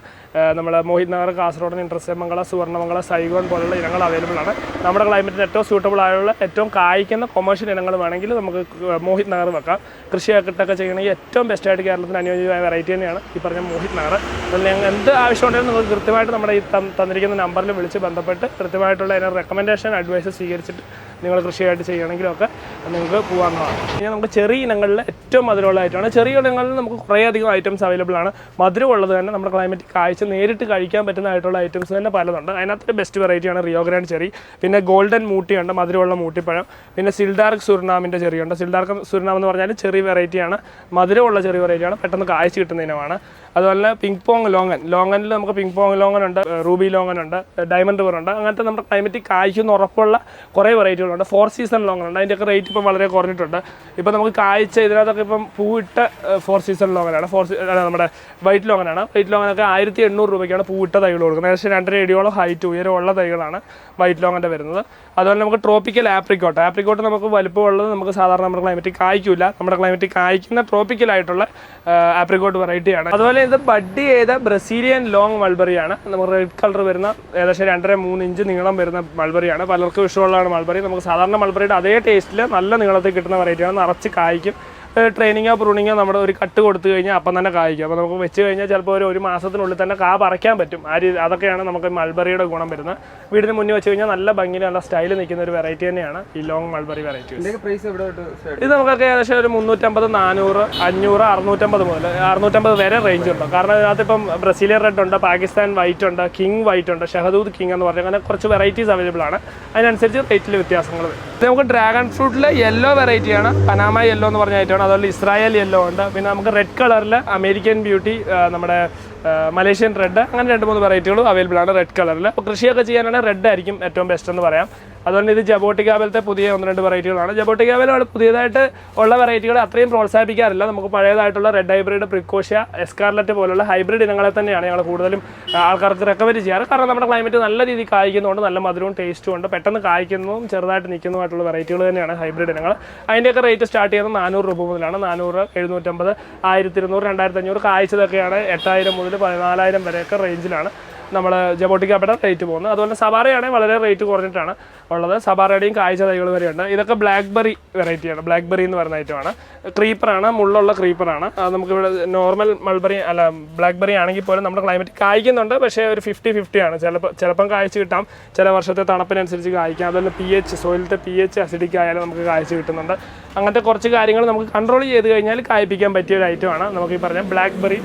നമ്മുടെ മോഹിത് നഗർ, കാസർഗോഡ്, ഇൻട്രസേമംഗള, സുവർണ്ണമംഗള, സൈഗോൺ പോലുള്ള ഇനങ്ങൾ അവൈലബിൾ ആണ്. നമ്മുടെ ക്ലൈമറ്റിന് ഏറ്റവും സൂട്ടബിൾ ആയുള്ള ഏറ്റവും കായ്ക്കുന്ന കൊമേഴ്ഷ്യൽ ഇനങ്ങൾ വേണമെങ്കിൽ നമുക്ക് മോഹിത് നഗർ വെക്കാം. കൃഷിയൊക്കെ ചെയ്യണമെങ്കിൽ ഏറ്റവും ബെസ്റ്റായിട്ട് കേരളത്തിന് അനുയോജ്യമായ വെറൈറ്റി തന്നെയാണ് ഈ പറഞ്ഞ മോഹിത് നഗർ. അതിൽ ഞങ്ങൾ എന്ത് ആവശ്യമുണ്ടെങ്കിലും നിങ്ങൾക്ക് കൃത്യമായിട്ട് നമ്മുടെ ഈ തന്നിരിക്കുന്ന നമ്പറിൽ വിളിച്ച് ബന്ധപ്പെട്ട് കൃത്യമായിട്ടുള്ള അതിൻ്റെ റെക്കമെൻഡേഷൻ അഡ്വൈസ് സ്വീകരിച്ചിട്ട് നിങ്ങൾ കൃഷിയായിട്ട് ചെയ്യണമെങ്കിലൊക്കെ നിങ്ങൾക്ക് പോകാവുന്നതാണ്. ഇനി നമുക്ക് ചെറിയ ഇനങ്ങളിൽ ഏറ്റവും മധുരമുള്ള ഐറ്റമാണ്. ചെറിയ ഇനങ്ങളിൽ നമുക്ക് കുറേയധികം ഐറ്റംസ് അവൈലബിൾ ആണ്. മധുരമുള്ളത് തന്നെ നമ്മുടെ ക്ലൈമറ്റ് കാഴ്ച നേരിട്ട് കഴിക്കാൻ പറ്റുന്നതായിട്ടുള്ള ഐറ്റംസ് തന്നെ പലതുണ്ട്. അതിനകത്ത് ബെസ്റ്റ് വെറൈറ്റിയാണ് റിയോ ഗ്രാൻഡ് ചെറി. പിന്നെ ഗോൾഡൻ മൂട്ടിയുണ്ട്, മധുരമുള്ള മൂട്ടിപ്പഴം. പിന്നെ സിൽഡാർക്ക് സുർനാമിൻ്റെ ചെറിയുണ്ട്. സിൽഡാർക്ക് സുർനാം എന്ന് പറഞ്ഞാൽ ചെറിയ വെറൈറ്റിയാണ്, മധുരമുള്ള ചെറിയ വെറൈറ്റിയാണ്, പെട്ടെന്ന് കാഴ്ച കിട്ടുന്ന ഇനമാണ്. അതുപോലെ തന്നെ പിങ് പോങ് ലോങ്ങനിൽ നമുക്ക് പിങ് പോങ് ലോങ്ങൻ ഉണ്ട്, റൂബി ലോങ്ങൻ ഉണ്ട്, ഡയമണ്ട് റിവർ ഉണ്ട്. അങ്ങനത്തെ നമ്മുടെ ക്ലൈമറ്റ് കായ്ക്കുന്ന ഉറപ്പുള്ള കുറേ വെറൈറ്റികളുണ്ട്. 4 സീസൺ ലോങ്ങൻ ഉണ്ട്. അതിൻ്റെയൊക്കെ റേറ്റ് ഇപ്പം വളരെ കുറഞ്ഞിട്ടുണ്ട്. ഇപ്പം നമുക്ക് കായ്ച്ച ഇതിനകത്തൊക്കെ ഇപ്പം പൂവിട്ട 4 സീസൺ ലോങ്ങനാണ്. നമ്മുടെ വൈറ്റ് ലോങ്ങനാണ്. വൈറ്റ് ലോങ്ങനൊക്കെ 1800 രൂപയ്ക്കാണ് പൂവിട്ട തൈകൾ കൊടുക്കുന്നത്. ഏകദേശം 2.5 അടിയോളം ഹൈറ്റ് ഉയരമുള്ള തൈകളാണ് വൈറ്റ് ലോങ്ങൻ്റെ വരുന്നത്. അതുപോലെ നമുക്ക് ട്രോപ്പിക്കൽ ആപ്രിക്കോട്ട് നമുക്ക് വലുപ്പമുള്ളത് നമുക്ക് സാധാരണ നമ്മുടെ ക്ലൈമറ്റ് കായ്ക്കില്ല. നമ്മുടെ ക്ലൈമറ്റ് കായ്ക്കുന്ന ട്രോപ്പിക്കലായിട്ടുള്ള ആപ്രിക്കോട്ട് വെറൈറ്റിയാണ്. അതുപോലെ ഇത് ബഡ് ചെയ്ത ബ്രസീലിയൻ ലോങ് മൾബറിയാണ്. നമുക്ക് റെഡ് കളർ വരുന്ന ഏകദേശം 2.5-3 ഇഞ്ച് നീളം വരുന്ന മൾബറിയാണ്. പലർക്കും ഇഷ്ടമുള്ളതാണ് മൾബറി. നമുക്ക് സാധാരണ മൾബറിയുടെ അതേ ടേസ്റ്റിൽ നല്ല നീളത്തിൽ കിട്ടുന്ന വെറൈറ്റിയാണ്. നിറച്ച് കായ്ക്കും. ട്രെയിനിങ്ങോ പ്രൂണിങ്ങോ നമ്മുടെ ഒരു കട്ട് കൊടുത്തു കഴിഞ്ഞാൽ അപ്പം തന്നെ കായ്ക്കും. അപ്പോൾ നമുക്ക് വെച്ച് കഴിഞ്ഞാൽ ചിലപ്പോൾ ഒരു മാസത്തിനുള്ളിൽ തന്നെ കാ പറിക്കാൻ പറ്റും. അതൊക്കെയാണ് നമുക്ക് മൾബറിയുടെ ഗുണം വരുന്നത്. വീടിന് മുന്നിൽ വെച്ച് കഴിഞ്ഞാൽ നല്ല ഭംഗിയിൽ നല്ല സ്റ്റൈൽ നിൽക്കുന്ന ഒരു വെറൈറ്റി തന്നെയാണ് ഈ ലോങ് മൾബറി വെറൈറ്റി. ഇത് നമുക്കൊക്കെ ഏകദേശം ഒരു 350, 400, 500, 650 മുതൽ 650 വരെ റേഞ്ച് ഉണ്ട്. കാരണം ഇതിനകത്തിപ്പം ബ്രസീലിയൻ റെഡ് ഉണ്ട്, പാകിസ്ഥാൻ വൈറ്റ് ഉണ്ട്, കിങ് വൈറ്റ് ഉണ്ട്, ഷഹദൂദ് കിങ് എന്ന് പറഞ്ഞാൽ അങ്ങനെ കുറച്ച് വെറൈറ്റീസ് അവൈലബിൾ ആണ്. അതിനനുസരിച്ച് റേറ്റിൽ വ്യത്യാസങ്ങൾ വരും. ഇത് നമുക്ക് ഡ്രാഗൺ ഫ്രൂട്ടിൽ യെല്ലോ വെറൈറ്റിയാണ്. പനാമ യെല്ലോ എന്ന് പറഞ്ഞ ഐറ്റമാണ്. അതുപോലെ ഇസ്രായേൽ യെല്ലോ ഉണ്ട്. പിന്നെ നമുക്ക് റെഡ് കളറിൽ അമേരിക്കൻ ബ്യൂട്ടി, നമ്മുടെ മലേഷ്യൻ റെഡ്, അങ്ങനെ 2-3 വെറൈറ്റികളും അവൈലബിൾ ആണ് റെഡ് കളറിൽ. അപ്പോൾ കൃഷിയൊക്കെ ചെയ്യാനാണെങ്കിൽ റെഡ് ആയിരിക്കും ഏറ്റവും ബെസ്റ്റ് എന്ന് പറയാം. അതുപോലെ ഇത് ജബോട്ടിക്കാബലത്തെ പുതിയ 1-2 വെറൈറ്റികളാണ്. ജബോട്ടിക്കാബലാണ് പുതിയതായിട്ട് ഉള്ള വെറൈറ്റികൾ അത്രയും പ്രോത്സാഹിപ്പിക്കാറില്ല. നമുക്ക് പഴയതായിട്ടുള്ള റെഡ് ഹൈബ്രിഡ്, പ്രിക്കോഷ്യ, എസ്കാർലറ്റ് പോലുള്ള ഹൈബ്രിഡ് ഇനങ്ങളെ തന്നെയാണ് ഞങ്ങൾ കൂടുതലും ആൾക്കാർക്ക് റെക്കമെൻഡ് ചെയ്യാറ്. കാരണം നമ്മുടെ ക്ലൈമറ്റ് നല്ല രീതിയിൽ കായ്ക്കുന്നതുകൊണ്ട് നല്ല മധുരവും ടേസ്റ്റും ഉണ്ട്. പെട്ടെന്ന് കായ്ക്കുന്നതും ചെറുതായിട്ട് നിൽക്കുന്നതുമായിട്ടുള്ള വെറൈറ്റികൾ തന്നെയാണ് ഹൈബ്രിഡ് ഇനങ്ങൾ. അതിൻ്റെയൊക്കെ റേറ്റ് സ്റ്റാർട്ട് ചെയ്യുന്നത് 400 രൂപ മുതലാണ്. 400, 750, 1200, 2500 കായ്ച്ചതൊക്കെയാണ് 8000 മുതൽ 14000 വരെയൊക്കെ റേഞ്ചിലാണ്. നമ്മൾ ജബോട്ടിക്കാബയുടെ റേറ്റ് പോകുന്നത്. അതുപോലെ സവാറയാണെങ്കിൽ വളരെ റേറ്റ് കുറഞ്ഞിട്ടാണ് ഉള്ളത്. സവാറയുടെയും കാഴ്ച തൈകൾ വരെയുണ്ട്. ഇതൊക്കെ ബ്ലാക്ക്ബെറി വെറൈറ്റിയാണ്. ബ്ലാക്ക്ബെറി എന്ന് പറയുന്ന ഐറ്റമാണ്. ക്രീപ്പറാണ്, മുള്ളുള്ള ക്രീപ്പറാണ്. നമുക്കിവിടെ നോർമൽ മൾബറി അല്ല ബ്ലാക്ക്ബെറി ആണെങ്കിൽ പോലും നമ്മുടെ ക്ലൈമറ്റ് കായ്ക്കുന്നുണ്ട്. പക്ഷേ ഒരു 50-50 ആണ്. ചിലപ്പം കായ്ച്ച് കിട്ടാം, ചില വർഷത്തെ തണുപ്പിനനുസരിച്ച് കായ്ക്കാം. അതുപോലെ pH, സോയിലത്തെ pH അസിഡിക് ആയാലും നമുക്ക് കായ്ച്ച് കിട്ടുന്നുണ്ട്. അങ്ങനത്തെ കുറച്ച് കാര്യങ്ങൾ നമുക്ക് കൺട്രോൾ ചെയ്ത് കഴിഞ്ഞാൽ കായ്പ്പിക്കാൻ പറ്റിയ ഒരു ഐറ്റമാണ് നമുക്ക് ഈ പറഞ്ഞ ബ്ലാക്ക്ബെറി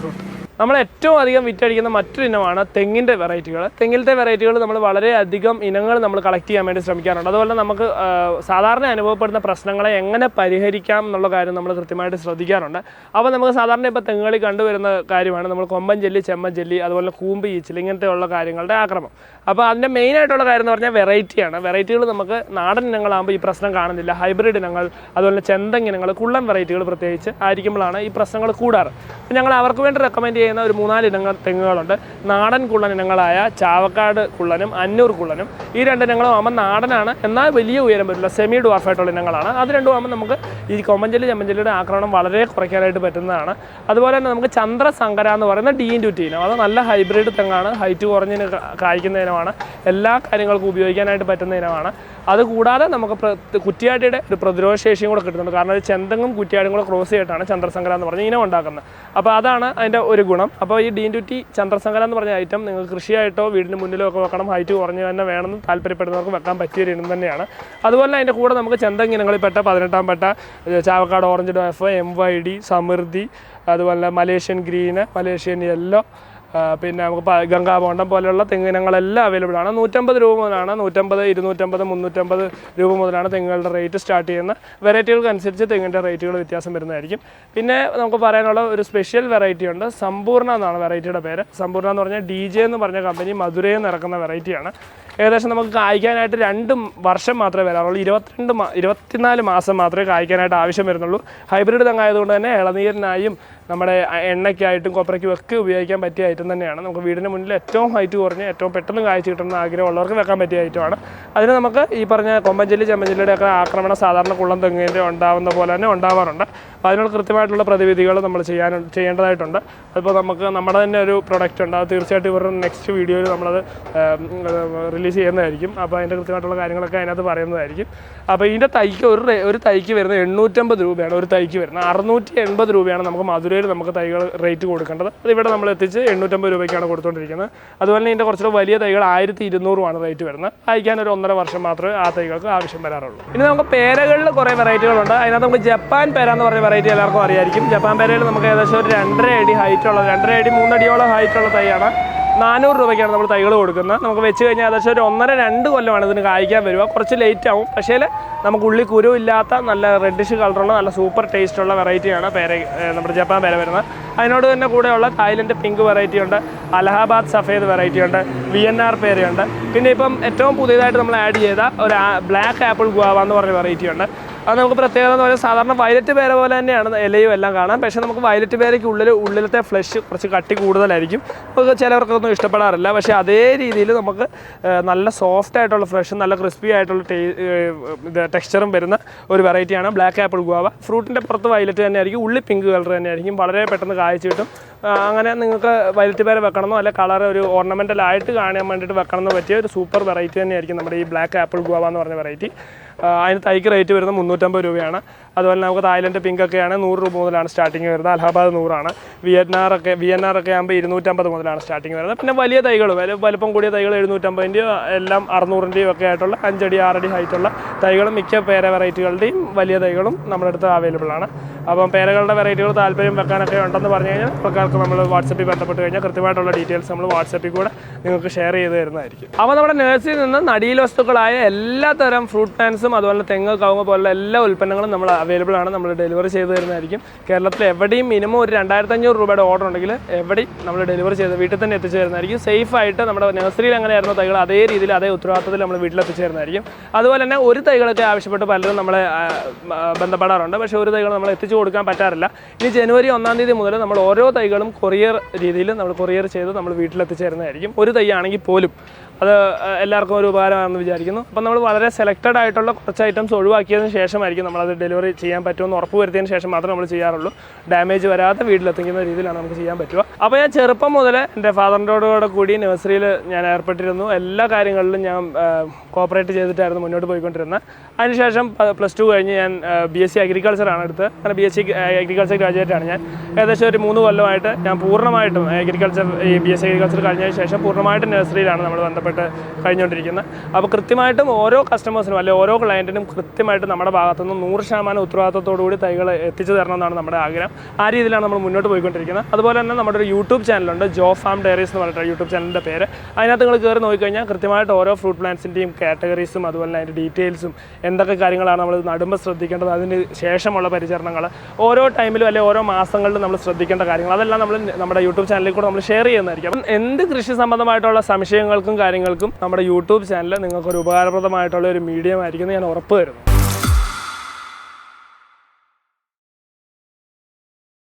ഫ്രൂട്ട്. നമ്മൾ ഏറ്റവും അധികം വിറ്റഴിക്കുന്ന മറ്റൊരു ഇനമാണ് തെങ്ങിൻ്റെ വെറൈറ്റികൾ. തെങ്ങിലത്തെ വെറൈറ്റികൾ നമ്മൾ വളരെയധികം ഇനങ്ങൾ നമ്മൾ കളക്ട് ചെയ്യാൻ വേണ്ടി ശ്രമിക്കാറുണ്ട്. അതുപോലെ നമുക്ക് സാധാരണ അനുഭവപ്പെടുന്ന പ്രശ്നങ്ങളെ എങ്ങനെ പരിഹരിക്കാം എന്നുള്ള കാര്യം നമ്മൾ കൃത്യമായിട്ട് ശ്രദ്ധിക്കാറുണ്ട്. അപ്പോൾ നമുക്ക് സാധാരണ ഇപ്പോൾ തെങ്ങുകളിൽ കണ്ടുവരുന്ന കാര്യമാണ് നമ്മൾ കൊമ്പൻ ജെല്ലി, ചെമ്മൻ ജെല്ലി, അതുപോലെ കൂമ്പ് ഈച്ചിൽ, ഇങ്ങനത്തെ ഉള്ള കാര്യങ്ങളുടെ ആക്രമം. അപ്പോൾ അതിൻ്റെ മെയിനായിട്ടുള്ള കാര്യം എന്ന് പറഞ്ഞാൽ വെറൈറ്റിയാണ്. വെറൈറ്റികൾ നമുക്ക് നാടൻ ഇനങ്ങളാകുമ്പോൾ ഈ പ്രശ്നം കാണുന്നില്ല. ഹൈബ്രിഡ് ഇനങ്ങൾ, അതുപോലെ ചെന്തങ്ങിനങ്ങൾ, കുള്ളൻ വെറൈറ്റികൾ പ്രത്യേകിച്ച് ആയിരിക്കുമ്പോഴാണ് ഈ പ്രശ്നങ്ങൾ കൂടാറ്. അപ്പോൾ ഞങ്ങൾ അവർക്ക് വേണ്ടി റെക്കമെൻഡ് ചെയ്യുന്ന ഒരു 4 ഇനങ്ങൾ തെങ്ങുകളുണ്ട്. നാടൻ കുള്ളൻ ഇനങ്ങളായ ചാവക്കാട് കുള്ളനും അന്നൂർ കുള്ളനും. ഈ 2 ഇനങ്ങളും ആകുമ്പോൾ നാടനാണ്, എന്നാൽ വലിയ ഉയരം വരില്ല, സെമി ഡ്വാർഫായിട്ടുള്ള ഇനങ്ങളാണ്. അത് രണ്ടും ആകുമ്പോൾ നമുക്ക് ഈ കൊമ്പഞ്ചെല്ലി ചെമ്മഞ്ചെല്ലിയുടെ ആക്രമണം വളരെ കുറയ്ക്കാനായിട്ട് പറ്റുന്നതാണ്. അതുപോലെ തന്നെ നമുക്ക് ചന്ദ്രസങ്കര എന്ന് പറയുന്ന D-N-T ഇനം, അത് നല്ല ഹൈബ്രിഡ് തെങ്ങാണ്. ഹൈറ്റ് കുറഞ്ഞിന് കായ്ക്കുന്ന ഇനമാണ്. എല്ലാ കാര്യങ്ങൾക്കും ഉപയോഗിക്കാനായിട്ട് പറ്റുന്ന ഇനമാണ്. അതുകൂടാതെ നമുക്ക് കുറ്റിയാടിയുടെ ഒരു പ്രതിരോധ ശേഷിയും കൂടെ കിട്ടുന്നുണ്ട്. കാരണം ഒരു ചെന്തങ്ങും കുറ്റിയാടിയും കൂടെ ക്രോസ് ചെയ്തിട്ടാണ് ചന്ദ്രസങ്കര എന്ന് പറഞ്ഞ ഇനം ഉണ്ടാക്കുന്നത്. അപ്പോൾ അതാണ് അതിൻ്റെ ഒരു ഗുണം. അപ്പോൾ ഈ D-N-T ചന്ദ്രസങ്കര എന്ന് പറഞ്ഞ ഐറ്റം നിങ്ങൾ കൃഷിയായിട്ടോ വീടിന് മുന്നിലോ ഒക്കെ വെക്കണം, ഹൈറ്റ് കുറഞ്ഞ് തന്നെ വേണമെന്ന് താല്പര്യപ്പെടുന്നവർക്ക് വെക്കാൻ പറ്റിയൊരു ഇനം തന്നെയാണ്. അതുപോലെ അതിൻ്റെ കൂടെ നമുക്ക് ചെന്തങ്ങിനങ്ങളിൽപ്പെട്ട 18-ാം പെട്ട ചാവക്കാട് ഓറഞ്ച് ഡോഫ്, MYD, സമൃദ്ധി, അതുപോലെ മലേഷ്യൻ ഗ്രീന്, മലേഷ്യൻ യെല്ലോ, പിന്നെ നമുക്ക് ഗംഗാബോണ്ടം പോലെയുള്ള തെങ്ങിനങ്ങളെല്ലാം അവൈലബിൾ ആണ്. 150 രൂപ മുതലാണ്, 150, 250, 350 രൂപ മുതലാണ് തെങ്ങുകളുടെ റേറ്റ് സ്റ്റാർട്ട് ചെയ്യുന്ന. വെറൈറ്റികൾക്കനുസരിച്ച് തെങ്ങിൻ്റെ റേറ്റുകൾ വ്യത്യാസം വരുന്നതായിരിക്കും. പിന്നെ നമുക്ക് പറയാനുള്ള ഒരു സ്പെഷ്യൽ വെറൈറ്റി ഉണ്ട്. സമ്പൂർണ്ണ എന്നാണ് വെറൈറ്റിയുടെ പേര്. സമ്പൂർണ്ണ എന്ന് പറഞ്ഞാൽ DJ എന്ന് പറഞ്ഞ കമ്പനി മധുരയിൽ നിന്ന് ഇറക്കുന്ന വെറൈറ്റിയാണ്. ഏകദേശം നമുക്ക് കായ്ക്കാനായിട്ട് 2 വർഷം മാത്രമേ വരാറുള്ളൂ. 24 മാസം മാത്രമേ കായ്ക്കാനായിട്ട് ആവശ്യം വരുന്നുള്ളൂ. ഹൈബ്രിഡ് തെങ്ങായതുകൊണ്ട് തന്നെ ഇളനീരിനായും നമ്മുടെ എണ്ണയ്ക്കായിട്ടും കൊപ്രയ്ക്കും ഒക്കെ ഉപയോഗിക്കാൻ പറ്റിയ ഐറ്റം തന്നെയാണ്. നമുക്ക് വീടിന് മുന്നിൽ ഏറ്റവും ഹൈറ്റ് കുറഞ്ഞ് ഏറ്റവും പെട്ടെന്ന് കായ്ച്ച് കിട്ടുന്ന ആഗ്രഹമുള്ളവർക്ക് വെക്കാൻ പറ്റിയ ഐറ്റമാണ്. അതിന് നമുക്ക് ഈ പറഞ്ഞ കൊമ്പഞ്ചെല്ലി ചെമ്മഞ്ചെല്ലിയുടെ ഒക്കെ ആക്രമണം സാധാരണ കുള്ളം തെങ്ങിൻ്റെ ഉണ്ടാവുന്ന പോലെ തന്നെ ഉണ്ടാവാറുണ്ട്. അപ്പോൾ അതിനുള്ള കൃത്യമായിട്ടുള്ള പ്രതിവിധികൾ നമ്മൾ ചെയ്യേണ്ടതായിട്ടുണ്ട്. അതിപ്പോൾ നമുക്ക് നമ്മുടെ തന്നെ ഒരു പ്രൊഡക്റ്റ് ഉണ്ട്. അത് തീർച്ചയായിട്ടും ഇവരുടെ നെക്സ്റ്റ് വീഡിയോയിൽ നമ്മളത് റിലീസ് ചെയ്യുന്നതായിരിക്കും. അപ്പോൾ അതിൻ്റെ കൃത്യമായിട്ടുള്ള കാര്യങ്ങളൊക്കെ അതിനകത്ത് പറയുന്നതായിരിക്കും. അപ്പോൾ ഇതിൻ്റെ തൈക്ക് ഒരു തൈക്ക് വരുന്നത് 850 രൂപയാണ്. ഒരു തൈക്ക് വരുന്നത് 680 രൂപയാണ് നമുക്ക് മധുരയിൽ നമുക്ക് തൈകൾ റേറ്റ് കൊടുക്കേണ്ടത്. അതിവിടെ നമ്മൾ എത്തിച്ച് 850 രൂപയ്ക്കാണ് കൊടുത്തുകൊണ്ടിരിക്കുന്നത്. അതുപോലെ തന്നെ ഇതിൻ്റെ കുറച്ചുകൂടെ വലിയ തൈകൾ 1200 റേറ്റ് വരുന്നത്. അയക്കാൻ ഒരു 1.5 വർഷം മാത്രമേ ആ തൈകൾക്ക് ആവശ്യം വരാറുള്ളൂ. ഇനി നമുക്ക് പേരകളിൽ കുറേ വെറൈറ്റികളുണ്ട്. അതിനകത്ത് നമുക്ക് ജപ്പാൻ പേര എന്ന് പറഞ്ഞ വെറൈറ്റി എല്ലാവർക്കും അറിയായിരിക്കും. ജപ്പാൻ പേരയിൽ നമുക്ക് ഏകദേശം ഒരു 2.5 അടി ഹൈറ്റുള്ള 2.5 അടി 3 അടിയോളം ഹൈറ്റുള്ള തൈയാണ്. 400 രൂപയ്ക്കാണ് നമ്മൾ തൈകൾ കൊടുക്കുന്നത്. നമുക്ക് വെച്ച് കഴിഞ്ഞാൽ ഏകദേശം ഒരു 1.5-2 കൊല്ലമാണ് ഇതിന് കായ്ക്കാൻ വരിക. കുറച്ച് ലേറ്റ് ആവും, പക്ഷേ നമുക്ക് ഉള്ളിൽ കുരു ഇല്ലാത്ത നല്ല റെഡിഷ് കളറുള്ള നല്ല സൂപ്പർ ടേസ്റ്റുള്ള വെറൈറ്റിയാണ് നമ്മുടെ ജപ്പാൻ പേര വരുന്നത്. അതിനോട് തന്നെ കൂടെയുള്ള തായ്ലൻഡ് പിങ്ക് വെറൈറ്റി ഉണ്ട്, അലഹാബാദ് സഫേദ് വെറൈറ്റി ഉണ്ട്, VNR പേരയുണ്ട്. പിന്നെ ഇപ്പം ഏറ്റവും പുതിയതായിട്ട് നമ്മൾ ആഡ് ചെയ്ത ഒരു ബ്ലാക്ക് ആപ്പിൾ ഗുവാവ എന്ന് പറഞ്ഞ വെറൈറ്റി ഉണ്ട്. അത് നമുക്ക് പ്രത്യേകത എന്ന് പറഞ്ഞാൽ സാധാരണ വയലറ്റ് പേര പോലെ തന്നെയാണ് ഇലയും എല്ലാം കാണാം. പക്ഷേ നമുക്ക് വയലറ്റ് പേരയ്ക്ക് ഉള്ളിലത്തെ ഫ്ലഷ് കുറച്ച് കട്ടി കൂടുതലായിരിക്കും. നമുക്ക് ചിലവർക്കൊന്നും ഇഷ്ടപ്പെടാറില്ല. പക്ഷേ അതേ രീതിയിൽ നമുക്ക് നല്ല സോഫ്റ്റ് ആയിട്ടുള്ള ഫ്രഷ്, നല്ല ക്രിസ്പി ആയിട്ടുള്ള ടെക്സ്ചറും വരുന്ന ഒരു വെറൈറ്റിയാണ് ബ്ലാക്ക് ആപ്പിൾ ഗുവാവ. ഫ്രൂട്ടിൻ്റെ പുറത്ത് വയലറ്റ് തന്നെ ആയിരിക്കും, ഉള്ളി പിങ്ക് കളർ തന്നെ ആയിരിക്കും. വളരെ പെട്ടെന്ന് കായ്ച്ച് കിട്ടും. അങ്ങനെ നിങ്ങൾക്ക് വയലറ്റ് പേര വെക്കണമെന്നോ അല്ലെ കളർ ഒരു ഓർണമെൻ്റലായിട്ട് കാണാൻ വേണ്ടിയിട്ട് വെക്കണമെന്ന് പറ്റിയ ഒരു സൂപ്പർ വെറൈറ്റി തന്നെയായിരിക്കും നമ്മുടെ ഈ ബ്ലാക്ക് ആപ്പിൾ ഗുവാവ എന്ന് പറഞ്ഞ വെറൈറ്റി. അതിന് തൈക്ക് റേറ്റ് വരുന്നത് 350 രൂപയാണ്. അതുപോലെ നമുക്ക് തായ്ലൻഡ് പിങ്ക് ഒക്കെയാണ് 100 രൂപ മുതലാണ് സ്റ്റാർട്ടിങ് വരുന്നത്. അലഹാബാദ് 100 VNR ഒക്കെ ആകുമ്പോൾ 250 മുതലാണ് സ്റ്റാർട്ടിങ് വരുന്നത്. പിന്നെ വലിയ തൈകൾ വലുപ്പം കൂടിയ തൈകൾ 750 എല്ലാം 600 ഒക്കെ ആയിട്ടുള്ള 5 അടി 6 അടി ഹൈറ്റുള്ള തൈകളും മിക്ക പേര വെറൈറ്റികളുടെയും വലിയ തൈകളും നമ്മുടെ അടുത്ത് അവൈലബിൾ ആണ്. അപ്പം പേരകളുടെ വെറൈറ്റികൾ താല്പര്യം വെക്കാനൊക്കെ ഉണ്ടെന്ന് പറഞ്ഞു കഴിഞ്ഞാൽ ആൾക്കാർക്ക് നമ്മൾ വാട്സപ്പിൽ ബന്ധപ്പെട്ട് കഴിഞ്ഞാൽ കൃത്യമായിട്ടുള്ള ഡീറ്റെയിൽസ് നമ്മൾ വാട്സപ്പിൽ കൂടെ നിങ്ങൾക്ക് ഷെയർ ചെയ്ത് തരുന്നതായിരിക്കും. അപ്പോൾ നമ്മുടെ നഴ്സറിയിൽ നിന്ന് നടീൽ വസ്തുക്കളായ എല്ലാ തരം ഫ്രൂട്ട് പ്ലാന്റ്സും അതുപോലെ തെങ്ങ് കവുങ്ങ് പോലുള്ള എല്ലാ ഉൽപ്പന്നങ്ങളും നമ്മൾ അവൈലബിൾ ആണ്. നമ്മൾ ഡെലിവറി ചെയ്ത് തരുന്നതായിരിക്കും. കേരളത്തിൽ എവിടെയും മിനിമം ഒരു 2500 രൂപയുടെ ഓർഡർ ഉണ്ടെങ്കിൽ എവിടെയും നമ്മൾ ഡെലിവറി ചെയ്ത് വീട്ടിൽ തന്നെ എത്തിച്ചു തരുന്നതായിരിക്കും. സേഫായിട്ട് നമ്മുടെ നഴ്സറിയിൽ എങ്ങനെയായിരുന്നു തൈകൾ അതേ രീതിയിൽ അതേ ഉത്തരവാദിത്തത്തിൽ നമ്മൾ വീട്ടിൽ എത്തിച്ചു തരുന്നതായിരിക്കും. അതുപോലെ തന്നെ ഒരു തൈകളൊക്കെ ആവശ്യപ്പെട്ട് പലരും നമ്മളെ ബന്ധപ്പെടാറുണ്ട്. പക്ഷേ ഒരു തൈകൾ നമ്മൾ എത്തിച്ചു എത്തിച്ചു കൊടുക്കാൻ പറ്റാറില്ല. ഇനി ജനുവരി 1-ാം തീയതി മുതൽ നമ്മൾ ഓരോ തൈകളും കൊറിയർ രീതിയിൽ നമ്മൾ കൊറിയർ ചെയ്ത് നമ്മൾ വീട്ടിലെത്തിച്ചേരുന്നതായിരിക്കും. ഒരു തൈ ആണെങ്കിൽ പോലും അത് എല്ലാവർക്കും ഒരു ഉപകാരമാണെന്ന് വിചാരിക്കുന്നു. അപ്പം നമ്മൾ വളരെ സെലക്റ്റഡ് ആയിട്ടുള്ള കുറച്ച് ഐറ്റംസ് ഒഴിവാക്കിയതിന് ശേഷമായിരിക്കും നമ്മളത് ഡെലിവറി ചെയ്യാൻ പറ്റുമെന്ന് ഉറപ്പ് വരുത്തിയതിന് ശേഷം മാത്രമേ നമ്മൾ ചെയ്യാറുള്ളൂ. ഡാമേജ് വരാതെ വീട്ടിലെത്തിക്കുന്ന രീതിയിലാണ് നമുക്ക് ചെയ്യാൻ പറ്റുക. അപ്പോൾ ഞാൻ ചെറുപ്പം മുതൽ എൻ്റെ ഫാദറിൻ്റെ കൂടി നഴ്സറിയിൽ ഞാൻ ഏർപ്പെട്ടിരുന്നു. എല്ലാ കാര്യങ്ങളിലും ഞാൻ കോപ്പറേറ്റ് ചെയ്തിട്ടായിരുന്നു മുന്നോട്ട് പോയിക്കൊണ്ടിരുന്നത്. അതിനുശേഷം +2 കഴിഞ്ഞ് ഞാൻ BSc അഗ്രികൾച്ചറാണ് എടുത്തത്. അങ്ങനെ BSc അഗ്രികൾച്ചർ ഗ്രാജുവേറ്റാണ് ഞാൻ. ഏകദേശം ഒരു 3 കൊല്ലമായിട്ട് ഞാൻ പൂർണ്ണമായിട്ടും BSc അഗ്രികൾച്ചർ കഴിഞ്ഞതിന് ശേഷം പൂർണ്ണമായിട്ടും നഴ്സറിയിലാണ് നമ്മൾ ബന്ധപ്പെട്ട് കഴിഞ്ഞുകൊണ്ടിരിക്കുന്നത്. അപ്പോൾ കൃത്യമായിട്ടും ഓരോ കസ്റ്റമേഴ്സിനും അല്ലെങ്കിൽ ഓരോ ക്ലയൻറ്റിനും കൃത്യമായിട്ട് നമ്മുടെ ഭാഗത്തുനിന്ന് 100% ഉത്തരവാദിത്തത്തോടുകൂടി തൈകൾ എത്തിച്ചു തരണമെന്നാണ് നമ്മുടെ ആഗ്രഹം. ആ രീതിയിലാണ് നമ്മൾ മുന്നോട്ട് പോയിക്കൊണ്ടിരിക്കുന്നത്. അതുപോലെ തന്നെ നമ്മുടെ ഒരു യൂട്യൂബ് ചാനലുണ്ട്, ജോ ഫാം ഡയറീസ് എന്ന് പറഞ്ഞിട്ട് യൂട്യൂബ് ചാനലിൻ്റെ പേര്. അതിനകത്ത് നിങ്ങൾ കയറി നോക്കിക്കഴിഞ്ഞാൽ കൃത്യമായിട്ട് ഓരോ ഫ്രൂട്ട് പ്ലാന്റ്സിൻ്റെയും കാറ്റഗറീസും അതുപോലെ തന്നെ അതിൻ്റെ ഡീറ്റെയിൽസും എന്തൊക്കെ കാര്യങ്ങളാണ് നമ്മൾ നടുമ്പോൾ ശ്രദ്ധിക്കേണ്ടത്, അതിന് ശേഷമുള്ള പരിചരണങ്ങൾ, ഓരോ ടൈമിലും അല്ലെങ്കിൽ ഓരോ മാസങ്ങളിലും നമ്മൾ ശ്രദ്ധിക്കേണ്ട കാര്യങ്ങൾ, അതെല്ലാം നമ്മൾ നമ്മുടെ യൂട്യൂബ് ചാനലിൽ കൂടെ നമ്മൾ ഷെയർ ചെയ്യുന്നതായിരിക്കും. അപ്പം എന്ത് കൃഷി സംബന്ധമായിട്ടുള്ള സംശയങ്ങൾക്കും കാര്യങ്ങൾക്കും നമ്മുടെ യൂട്യൂബ് ചാനൽ നിങ്ങൾക്കൊരു ഉപകാരപ്രദമായിട്ടുള്ള ഒരു മീഡിയം ആയിരിക്കും ഞാൻ ഉറപ്പ് തരുന്നു.